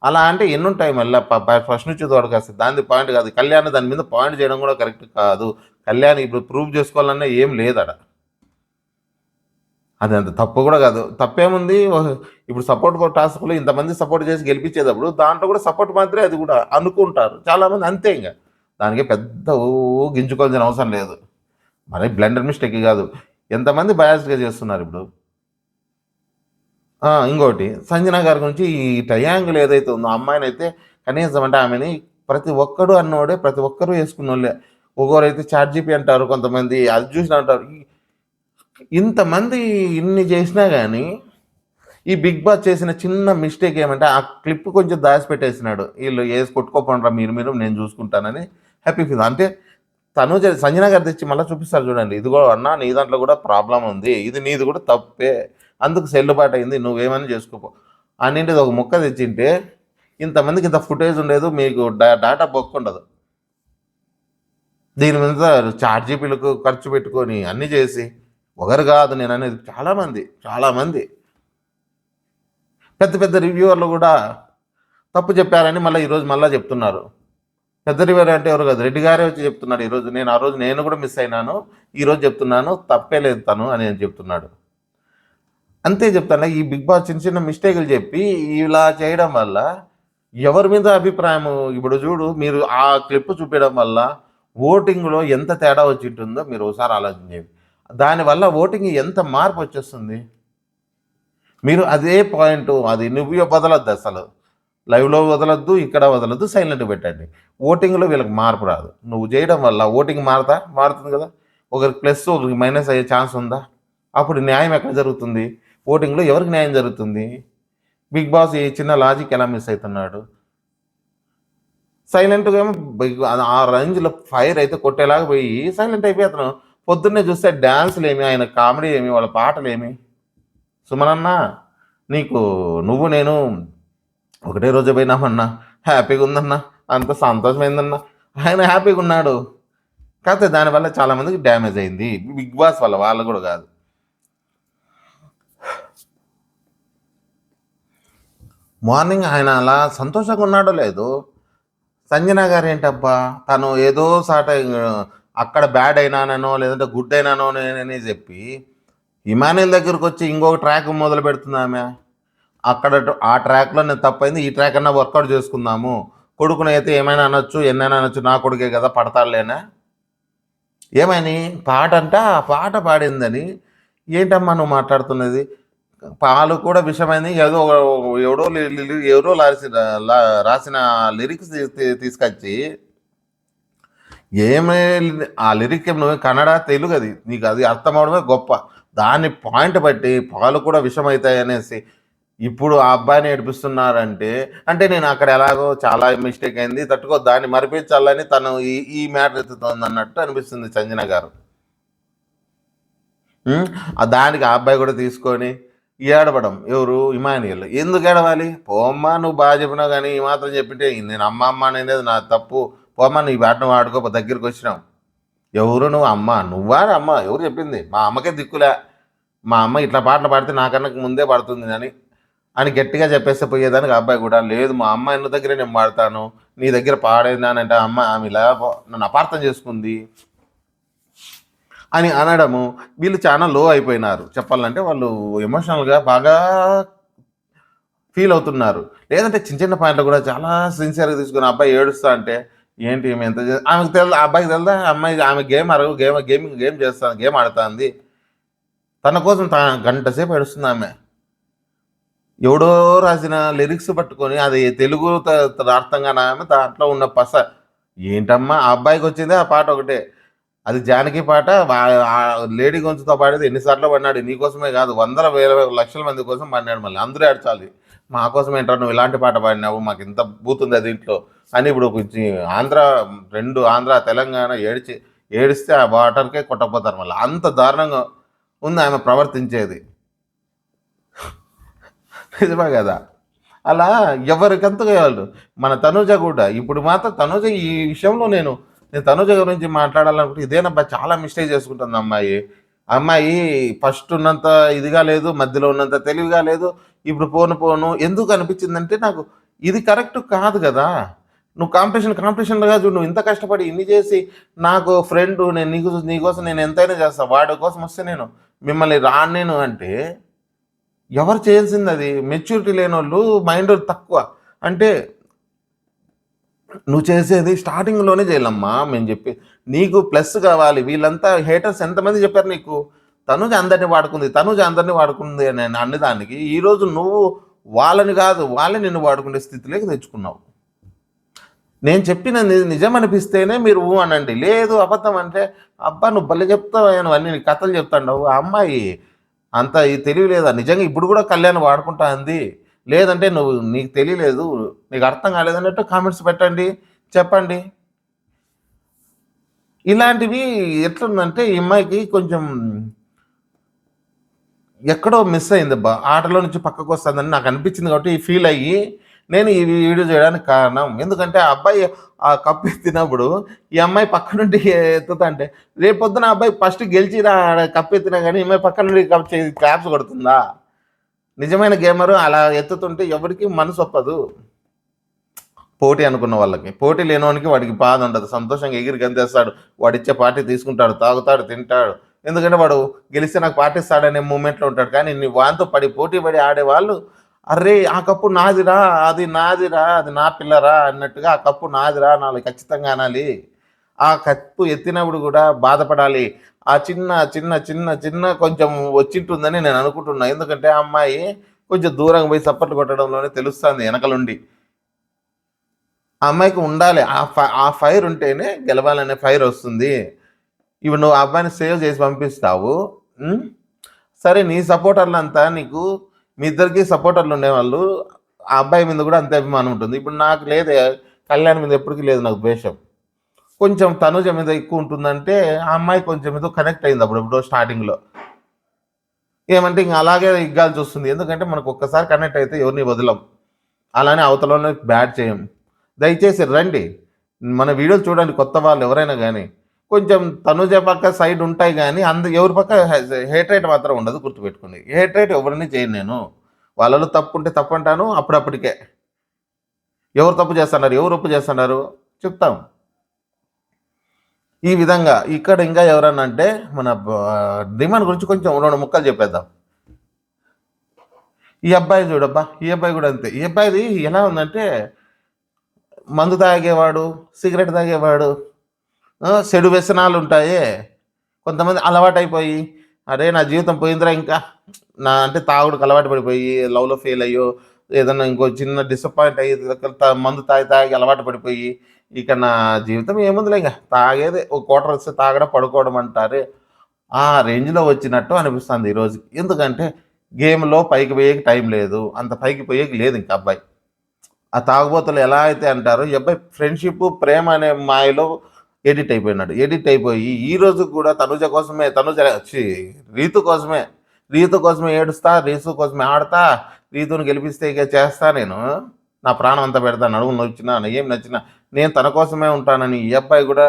అలా అంటే ఎన్నుంటాయి మళ్ళా ఫస్ట్ నుంచి తోడకొస్తాయి. దానిది పాయింట్ కాదు. కళ్యాణ్ దాని మీద పాయింట్ చేయడం కూడా కరెక్ట్ కాదు. కళ్యాణ్ ఇప్పుడు ప్రూవ్ చేసుకోవాలన్నా ఏం లేదడ. అది అంత తప్పు కూడా కాదు. తప్పేముంది? ఇప్పుడు సపోర్ట్ టాస్క్‌లో ఇంతమంది సపోర్ట్ చేసి గెలిపించేటప్పుడు దాంట్లో కూడా సపోర్ట్ మాత్రమే అది కూడా అనుకుంటారు. చాలామంది అంతే ఇంగ. దానికి పెద్ద గింజుకోవాల్సిన అవసరం లేదు. మరి బ్లండర్ మిస్టేక్ కాదు. ఎంతమంది బయాస్డ్‌గా చేస్తున్నారిప్పుడు. ఇంకోటి సంజన గారి గురించి ఈ ట్రయాంగిల్ ఏదైతే ఉందో, ఆ అమ్మాయినైతే కనీసం అంటే ఆమెని ప్రతి ఒక్కడు అన్నోడే, ప్రతి ఒక్కరు యేసుకున్నోళ్ళే. ఒక్కోరైతే చాట్‌జీపీ అంటారు, కొంతమంది అది చూసినా అంటారు. ఇంతమంది ఇన్ని చేసినా గానీ, ఈ 'బిగ్ బాస్' చేసిన చిన్న మిస్టేక్ ఏమంటే, ఆ క్లిప్ కొంచెం దాచిపెట్టేసినాడు. ఈళ్ళు ఏసి కొట్టుకోపోండ్రా మీరు నేను చూసుకుంటానని హ్యాపీ ఫీల్. అంటే సంజన గారు తెచ్చి మళ్ళా చూపిస్తారు చూడండి. ఇదిగో అన్నా నీ దాంట్లో కూడా ప్రాబ్లమ్ ఉంది. ఇది నీది కూడా తప్పే. అందుకు చెల్లుబాటు అయింది. నువ్వేమన్నా చేసుకోపో. అన్నింటిది ఒక ముక్క తెచ్చింటే ఇంతమందికి ఇంత ఫుటేజ్ ఉండేదు. మీకు డాటా బొక్కుండదు. దీని మీద చాట్‌జీపీలకు ఖర్చు పెట్టుకొని అన్నీ చేసి, ఒకరు కాదు నేననేది చాలామంది పెద్ద పెద్ద రివ్యూవర్లు కూడా తప్పు చెప్పారని ఈరోజు మళ్ళా చెప్తున్నారు. పెద్ద రివ్యూవర్ అంటే ఎవరు కాదు, రెడ్డి గారే వచ్చి చెప్తున్నాడు ఈరోజు. ఆ రోజు నేను కూడా మిస్ అయినాను. ఈరోజు చెప్తున్నాను తప్పే లేదు తను అని చెప్తున్నాడు. అంతే చెప్తాను. ఈ 'బిగ్ బాస్' చిన్న చిన్న మిస్టేకులు చెప్పి ఇలా చేయడం వల్ల ఎవరి మీద అభిప్రాయము ఇప్పుడు చూడు, మీరు ఆ క్లిప్ చూపియడం వల్ల ఓటింగ్‌లో ఎంత తేడా వచ్చింటుందో మీరు ఒకసారి ఆలోచించండి. దానివల్ల ఓటింగ్ ఎంత మార్పొచ్చేస్తుంది. మీరు అదే పాయింటు అది నువ్వు వదలొద్దసలు. లైవ్‌లో వదలొద్దు, ఇక్కడ వదలొద్దు, సైలెంట్‌గా పెట్టండి. ఓటింగ్‌లో వీళ్ళకి మార్పు రాదు. నువ్వు చేయడం వల్ల ఓటింగ్ మారుతుంది కదా! ఒకరికి ప్లస్, ఒకరికి మైనస్ అయ్యే ఛాన్స్ ఉందా? అప్పుడు న్యాయం ఎక్కడ జరుగుతుంది? ఓటింగ్‌లో ఎవరికి న్యాయం జరుగుతుంది? 'బిగ్ బాస్' ఈ చిన్న లాజిక్ ఎలా మిస్ అయితున్నాడు? సైలెంట్‌గా ఏమో ఆ రేంజ్‌లో ఫైర్ అయితే కొట్టేలాగా పోయి సైలెంట్ అయిపోయి అతను పొద్దున్నే చూస్తే డాన్స్‌లేమి, ఆయన కామెడీ ఏమి, వాళ్ళ పాటలేమి. సుమనన్న నీకు నేను ఒకటే రోజు పోయినామన్నా, హ్యాపీగుందన్నా, అంత సంతోషమైందన్నా. ఆయన హ్యాపీగున్నాడు. కాకపోతే దానివల్ల చాలా మందికి డ్యామేజ్ అయింది. 'బిగ్ బాస్' వల్ల, వాళ్ళు కూడా కాదు. మార్నింగ్ ఆయన అలా సంతోషంగా ఉన్నాడో లేదో, సంజన గారేంటబ్బా! తను ఏదో అక్కడ బ్యాడ్ అయినాననో, లేదంటే గుడ్ అయినానో అని చెప్పి, ఇమాన్యుయల్ దగ్గరకొచ్చి ఇంకొక ట్రాక్ మొదలు పెడుతుందామె. ఆ ట్రాక్‌లో నేను తప్పయింది. ఈ ట్రాక్ అన్నా వర్కౌట్ చేసుకుందాము. కొడుకునైతే ఏమైనా అనొచ్చు, ఎన్నైనా అనొచ్చు. నా కొడుకే కదా పడతాడులేనా? ఏమని? ఆ పాట పాడిందని. ఏంటమ్మా నువ్వు మాట్లాడుతున్నది? పాలు కూడా విషమని ఎవరో రాసిన లిరిక్స్ తీసుకొచ్చి ఏమే ఆ లిరిక్ నువ్వు కన్నడ, తెలుగు అది. నీకు అది అర్థం అవ్వడమే గొప్ప. దాన్ని పాయింట్ బట్టి పాలు కూడా విషమవుతాయి అనేసి ఇప్పుడు ఆ అబ్బాయిని ఏడిపిస్తున్నారంటే అంటే నేను అక్కడ ఎలాగో చాలా మిస్టేక్ అయింది తట్టుకో దాన్ని మరిపించాలని తను ఈ మ్యాటర్ ఎత్తుతోంది అన్నట్టు అనిపిస్తుంది సంజన గారు. దానికి ఆ అబ్బాయి కూడా తీసుకొని ఏడవడం. ఎవరు? ఇమానియల్. ఎందుకు ఏడవాలి? పోమ్మా నువ్వు బాగా చెప్పినావు కానీ ఈ మాత్రం చెప్పింటే నేను అమ్మ అమ్మ అనేది నా తప్పు. పోమ్మా నీ బాట నువ్వు ఆడుకో దగ్గరికి వచ్చినావు. ఎవరు నువ్వు? అమ్మ. నువ్వా అమ్మ? ఎవరు చెప్పింది? మా అమ్మకే దిక్కులే. మా అమ్మ ఇట్లా పాటలు పాడితే నాకన్నా ముందే పడుతుంది అని గట్టిగా చెప్పేస్తే పోయేదానికి అబ్బాయి కూడా లేదు మా అమ్మ ఇన్న దగ్గరే నేను పాడతాను నీ దగ్గర పాడేదానంటే అమ్మ ఆమె ఇలా నన్ను అపార్థం చేసుకుంది అని అనడము. వీళ్ళు చాలా లో అయిపోయినారు చెప్పాలంటే. వాళ్ళు ఎమోషనల్గా బాగా ఫీల్ అవుతున్నారు. లేదంటే చిన్న చిన్న పాయింట్లు కూడా చాలా సిన్సియర్గా తీసుకుని అబ్బాయి ఏడుస్తా అంటే ఏంటి ఈమె ఎంత ఆమెకు తెలుదా? అబ్బాయికి తెలుదా? అమ్మాయి ఆమె గేమ్ చేస్తాను, గేమ్ ఆడుతుంది. తన కోసం గంట సేపు ఏడుస్తుంది ఆమె. ఎవడో రాసిన లిరిక్స్ పట్టుకొని అది తెలుగు అర్థంగా ఆమె దాంట్లో ఉన్న పస ఏంటమ్మా ఆ అబ్బాయికి వచ్చిందే ఆ పాట ఒకటే. అది జానకి పాట. లేడీ గొంతుతో పాడేది ఎన్నిసార్లు పడినాడు. నీకోసమే కాదు వందల వేల లక్షల మంది కోసం పడినాడు. మళ్ళీ అందరూ ఏడ్చాలి. మా కోసం ఏంటారు నువ్వు ఇలాంటి పాట పాడినావు, మాకు ఇంత బూతుంది దీంట్లో అని. ఇప్పుడు కొంచెం ఆంధ్ర తెలంగాణ ఏడిస్తే ఆ వాటర్కే కొట్టకపోతారు. మళ్ళీ అంత దారుణంగా ఉంది ఆమె ప్రవర్తించేది. నిజమే కదా? అలా ఎవరికంతగా వాళ్ళు. మన తనుజ కూడా ఇప్పుడు మాత్రం తనుజ ఈ విషయంలో నేను తనుజ గురించి మాట్లాడాలనుకుంటే ఇదేనబ్బా చాలా మిస్టేక్ చేసుకుంటుంది అమ్మాయి ఫస్ట్ ఉన్నంత ఇదిగా లేదు, మధ్యలో ఉన్నంత తెలివిగా లేదు. ఇప్పుడు పోను ఎందుకు అనిపించిందంటే నాకు ఇది కరెక్ట్ కాదు కదా. నువ్వు కాంపిటీషన్గా చూడు. నువ్వు ఇంత కష్టపడి ఇన్ని చేసి నాకు ఫ్రెండ్ నేను నీకోసం నేను ఎంతైనా చేస్తాను. వాడి కోసం వస్తే నేను మిమ్మల్ని రాను అంటే ఎవరు చేయాల్సింది అది? మెచ్యూరిటీ లేని వాళ్ళు, మైండ్ తక్కువ. అంటే నువ్వు చేసేది స్టార్టింగ్లోనే చేయాలమ్మా. మేము చెప్పి నీకు ప్లస్ కావాలి. వీళ్ళంతా హేటర్స్ ఎంతమంది చెప్పారు నీకు? తనుజ అందరినీ వాడుకుంది అని అన్నదానికి ఈరోజు నువ్వు వాళ్ళని కాదు వాళ్ళే నిన్ను వాడుకునే స్థితిలోకి తెచ్చుకున్నావు. నేను చెప్పిన నిజం అనిపిస్తేనే మీరు అనండి. లేదు అబద్ధం అంటే అబ్బా నువ్వు భలే చెప్తావు అన్నీ కథలు చెప్తాండవు. ఆ అమ్మాయి అంత తెలివి లేదా? నిజంగా ఇప్పుడు కూడా కళ్యాణ్ వాడుకుంటా అంది. లేదంటే నీకు తెలియలేదు, నీకు అర్థం కాలేదన్నట్టు కామెంట్స్ పెట్టండి, చెప్పండి. ఇలాంటివి ఎట్లుందంటే ఈ అమ్మాయికి కొంచెం ఎక్కడో మిస్ అయిందబ్బా. ఆటలో నుంచి పక్కకు వస్తుందని నాకు అనిపించింది కాబట్టి ఫీల్ అయ్యి నేను ఈ వీడియో చేయడానికి కారణం. ఎందుకంటే ఆ అబ్బాయి ఆ కప్పు ఎత్తినప్పుడు ఈ అమ్మాయి పక్క నుండి ఎత్తుతా అంటే రేపొద్దున అబ్బాయి ఫస్ట్ గెలిచినా కప్పు ఎత్తినా కానీ ఈ అమ్మాయి పక్క నుండి క్లాప్స్ కొడుతుందా? నిజమైన గేమరు అలా ఎత్తుతుంటే ఎవరికి మనసు ఒప్పదు. పోటీ అనుకున్న వాళ్ళకి. పోటీ లేనివానికి వాడికి బాధ ఉండదు. సంతోషంగా ఎగిరి గంతేస్తాడు. వాడిచ్చే పార్టీ తీసుకుంటాడు, తాగుతాడు, తింటాడు. ఎందుకంటే వాడు గెలిస్తే నాకు పాటిస్తాడనే మూమెంట్లో ఉంటాడు. కానీ నీ వాంతో పోటీ పడి ఆడేవాళ్ళు అర్రే ఆ కప్పు నాదిరా, అది నాదిరా, అది నా పిల్లరా అన్నట్టుగా ఆ కప్పు నాదిరా అనాలి, ఖచ్చితంగా అనాలి. ఆ కప్పు ఎత్తినప్పుడు కూడా బాధపడాలి. ఆ చిన్న చిన్న చిన్న చిన్న కొంచెం వచ్చింటుందని నేను అనుకుంటున్నా. ఎందుకంటే ఆ అమ్మాయి కొంచెం దూరంగా పోయి సప్పట్లు కొట్టడంలోనే తెలుస్తుంది వెనకలుండి. ఆ అమ్మాయికి ఉండాలి ఆ ఫైర్ ఉంటేనే గెలవాలనే ఫైర్ వస్తుంది. ఇప్పుడు నువ్వు ఆ అబ్బాయిని సేవ్ చేసి పంపిస్తావు. సరే నీ సపోర్టర్లు అంతా నీకు మీ ఇద్దరికి సపోర్టర్లు ఉండేవాళ్ళు. ఆ అబ్బాయి మీద కూడా అంతే అభిమానం ఉంటుంది. ఇప్పుడు నాకు లేదే, కళ్యాణ్ మీద ఎప్పటికీ లేదు నాకు ద్వేషం. కొంచెం తనుజ మీద ఎక్కువ ఉంటుందంటే ఆ అమ్మాయి కొంచెం ఏదో కనెక్ట్ అయింది అప్పుడు స్టార్టింగ్లో. ఏమంటే ఇంకా అలాగే ఇగ్గాల్సి వస్తుంది. ఎందుకంటే మనకు ఒక్కసారి కనెక్ట్ అయితే ఎవరిని వదలం. అలానే అవతలనే బ్యాడ్ చేయం. దయచేసి రండి, మన వీడియోలు చూడండి. కొత్త వాళ్ళు ఎవరైనా కానీ కొంచెం తనుజ పక్క సైడ్ ఉంటాయి కానీ ఎవరి పక్క హేట్రేట్ మాత్రం ఉండదు, గుర్తుపెట్టుకోండి. హేట్రేట్ ఎవరిని చేయను నేను. వాళ్ళలో తప్పు ఉంటే తప్పు అంటాను. అప్పుడప్పటికే ఎవరు తప్పు చేస్తున్నారు, ఎవరు ఒప్పు చేస్తున్నారు చెప్తాం. ఈ విధంగా ఇక్కడ ఇంకా ఎవరన్నా అంటే మన డిమాండ్ గురించి కొంచెం 2 ముక్కలు చెప్పేద్దాం. ఈ అబ్బాయి చూడబ్బా, ఈ అబ్బాయి కూడా అంతే. ఈ అబ్బాయిది ఎలా ఉందంటే మందు తాగేవాడు, సిగరెట్ తాగేవాడు, చెడు వ్యసనాలు ఉంటాయి. కొంతమంది అలవాటైపోయి అరే నా జీవితం పోయిందిరా ఇంకా నా అంటే తాగుడుకు అలవాటు పడిపోయి లవ్లో ఫెయిల్ అయ్యో ఏదన్నా ఇంకో చిన్న డిసప్పాయింట్ అయ్యి మందు తాగి అలవాటు పడిపోయి ఇక నా జీవితం ఏముందిలే ఇంకా తాగేదే, ఒక క్వార్టర్ వస్తే తాగడం పడుకోవడం అంటారే ఆ రేంజ్లో వచ్చినట్టు అనిపిస్తుంది ఈరోజు. ఎందుకంటే గేమ్లో పైకి పోయేకి టైం లేదు, అంత పైకి పోయేకి లేదు ఇంకా అబ్బాయి. ఆ తాగుబోతులు ఎలా అయితే అంటారో ఈ అబ్బాయి ఫ్రెండ్షిప్ ప్రేమ అనే మాయలో ఎడిట్ అయిపోయినాడు. ఎడిట్ అయిపోయి ఈ రోజు కూడా తనుజ కోసమే, రీతు కోసమే ఏడుస్తా, రీతు కోసమే ఆడతా, రీతుని గెలిపిస్తే ఇక చేస్తా నేను, నా ప్రాణం అంతా పెడతా, నడుము నొచ్చినా ఏం నచ్చినా నేను తన కోసమే ఉంటానని ఈ అబ్బాయి కూడా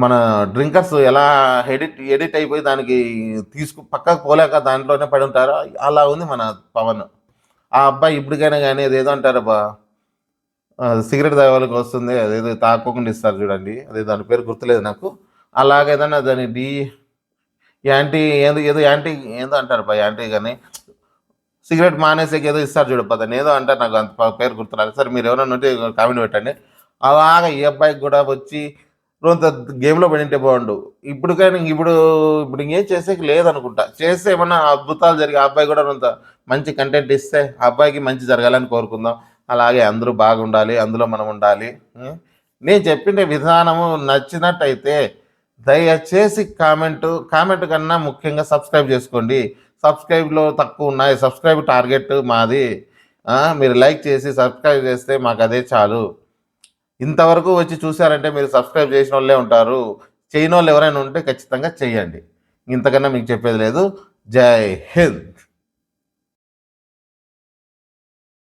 మన డ్రింకర్స్ ఎలా ఎడిట్ అయిపోయి దానికి పక్కకు పోలేక దాంట్లోనే పడి ఉంటారో అలా ఉంది మన పవన్. ఆ అబ్బాయి ఇప్పటికైనా కానీ అదేదో అంటారబ్బా, సిగరెట్ తాగే వాళ్ళకి వస్తుంది అదేదో తాకోకుండా ఇస్తారు చూడండి, అదే దాని పేరు గుర్తులేదు నాకు, అలాగేదన్నా దాని యాంటీ ఏదో యాంటీ ఏదో అంటారు బా యాంటీ కానీ సిగరెట్ మానేసేకి ఏదో ఇస్తారు చూడబ్బా, దాన్ని ఏదో అంటారు, నాకు అంత పేరు గుర్తురాదు. సరే మీరు ఎవరైనా ఉంటే కామెంట్ పెట్టండి. అలాగా ఈ అబ్బాయికి కూడా వచ్చి కొంత గేమ్లో పడింటే బాగుండు. ఇప్పుడు ఇంకేం చేసేకి లేదనుకుంటా. చేస్తే ఏమన్నా అద్భుతాలు జరిగి ఆ అబ్బాయి కూడా కొంత మంచి కంటెంట్ ఇస్తే ఆ అబ్బాయికి మంచి జరగాలని కోరుకుందాం. అలాగే అందరూ బాగుండాలి, అందులో మనం ఉండాలి. నేను చెప్పిన విధానము నచ్చినట్టయితే దయచేసి కామెంట్ కన్నా ముఖ్యంగా సబ్స్క్రైబ్ చేసుకోండి. సబ్స్క్రైబ్లో తక్కువ ఉన్నాయి, సబ్స్క్రైబ్ టార్గెట్ మాది. మీరు లైక్ చేసి సబ్స్క్రైబ్ చేస్తే మాకు అదే చాలు. ఇంతవరకు వచ్చి చూసారంటే మీరు సబ్స్క్రైబ్ చేసిన వాళ్ళే ఉంటారు. చేయని వాళ్ళు ఎవరైనా ఉంటే ఖచ్చితంగా చెయ్యండి. ఇంతకన్నా మీకు చెప్పేది లేదు. జై హింద్.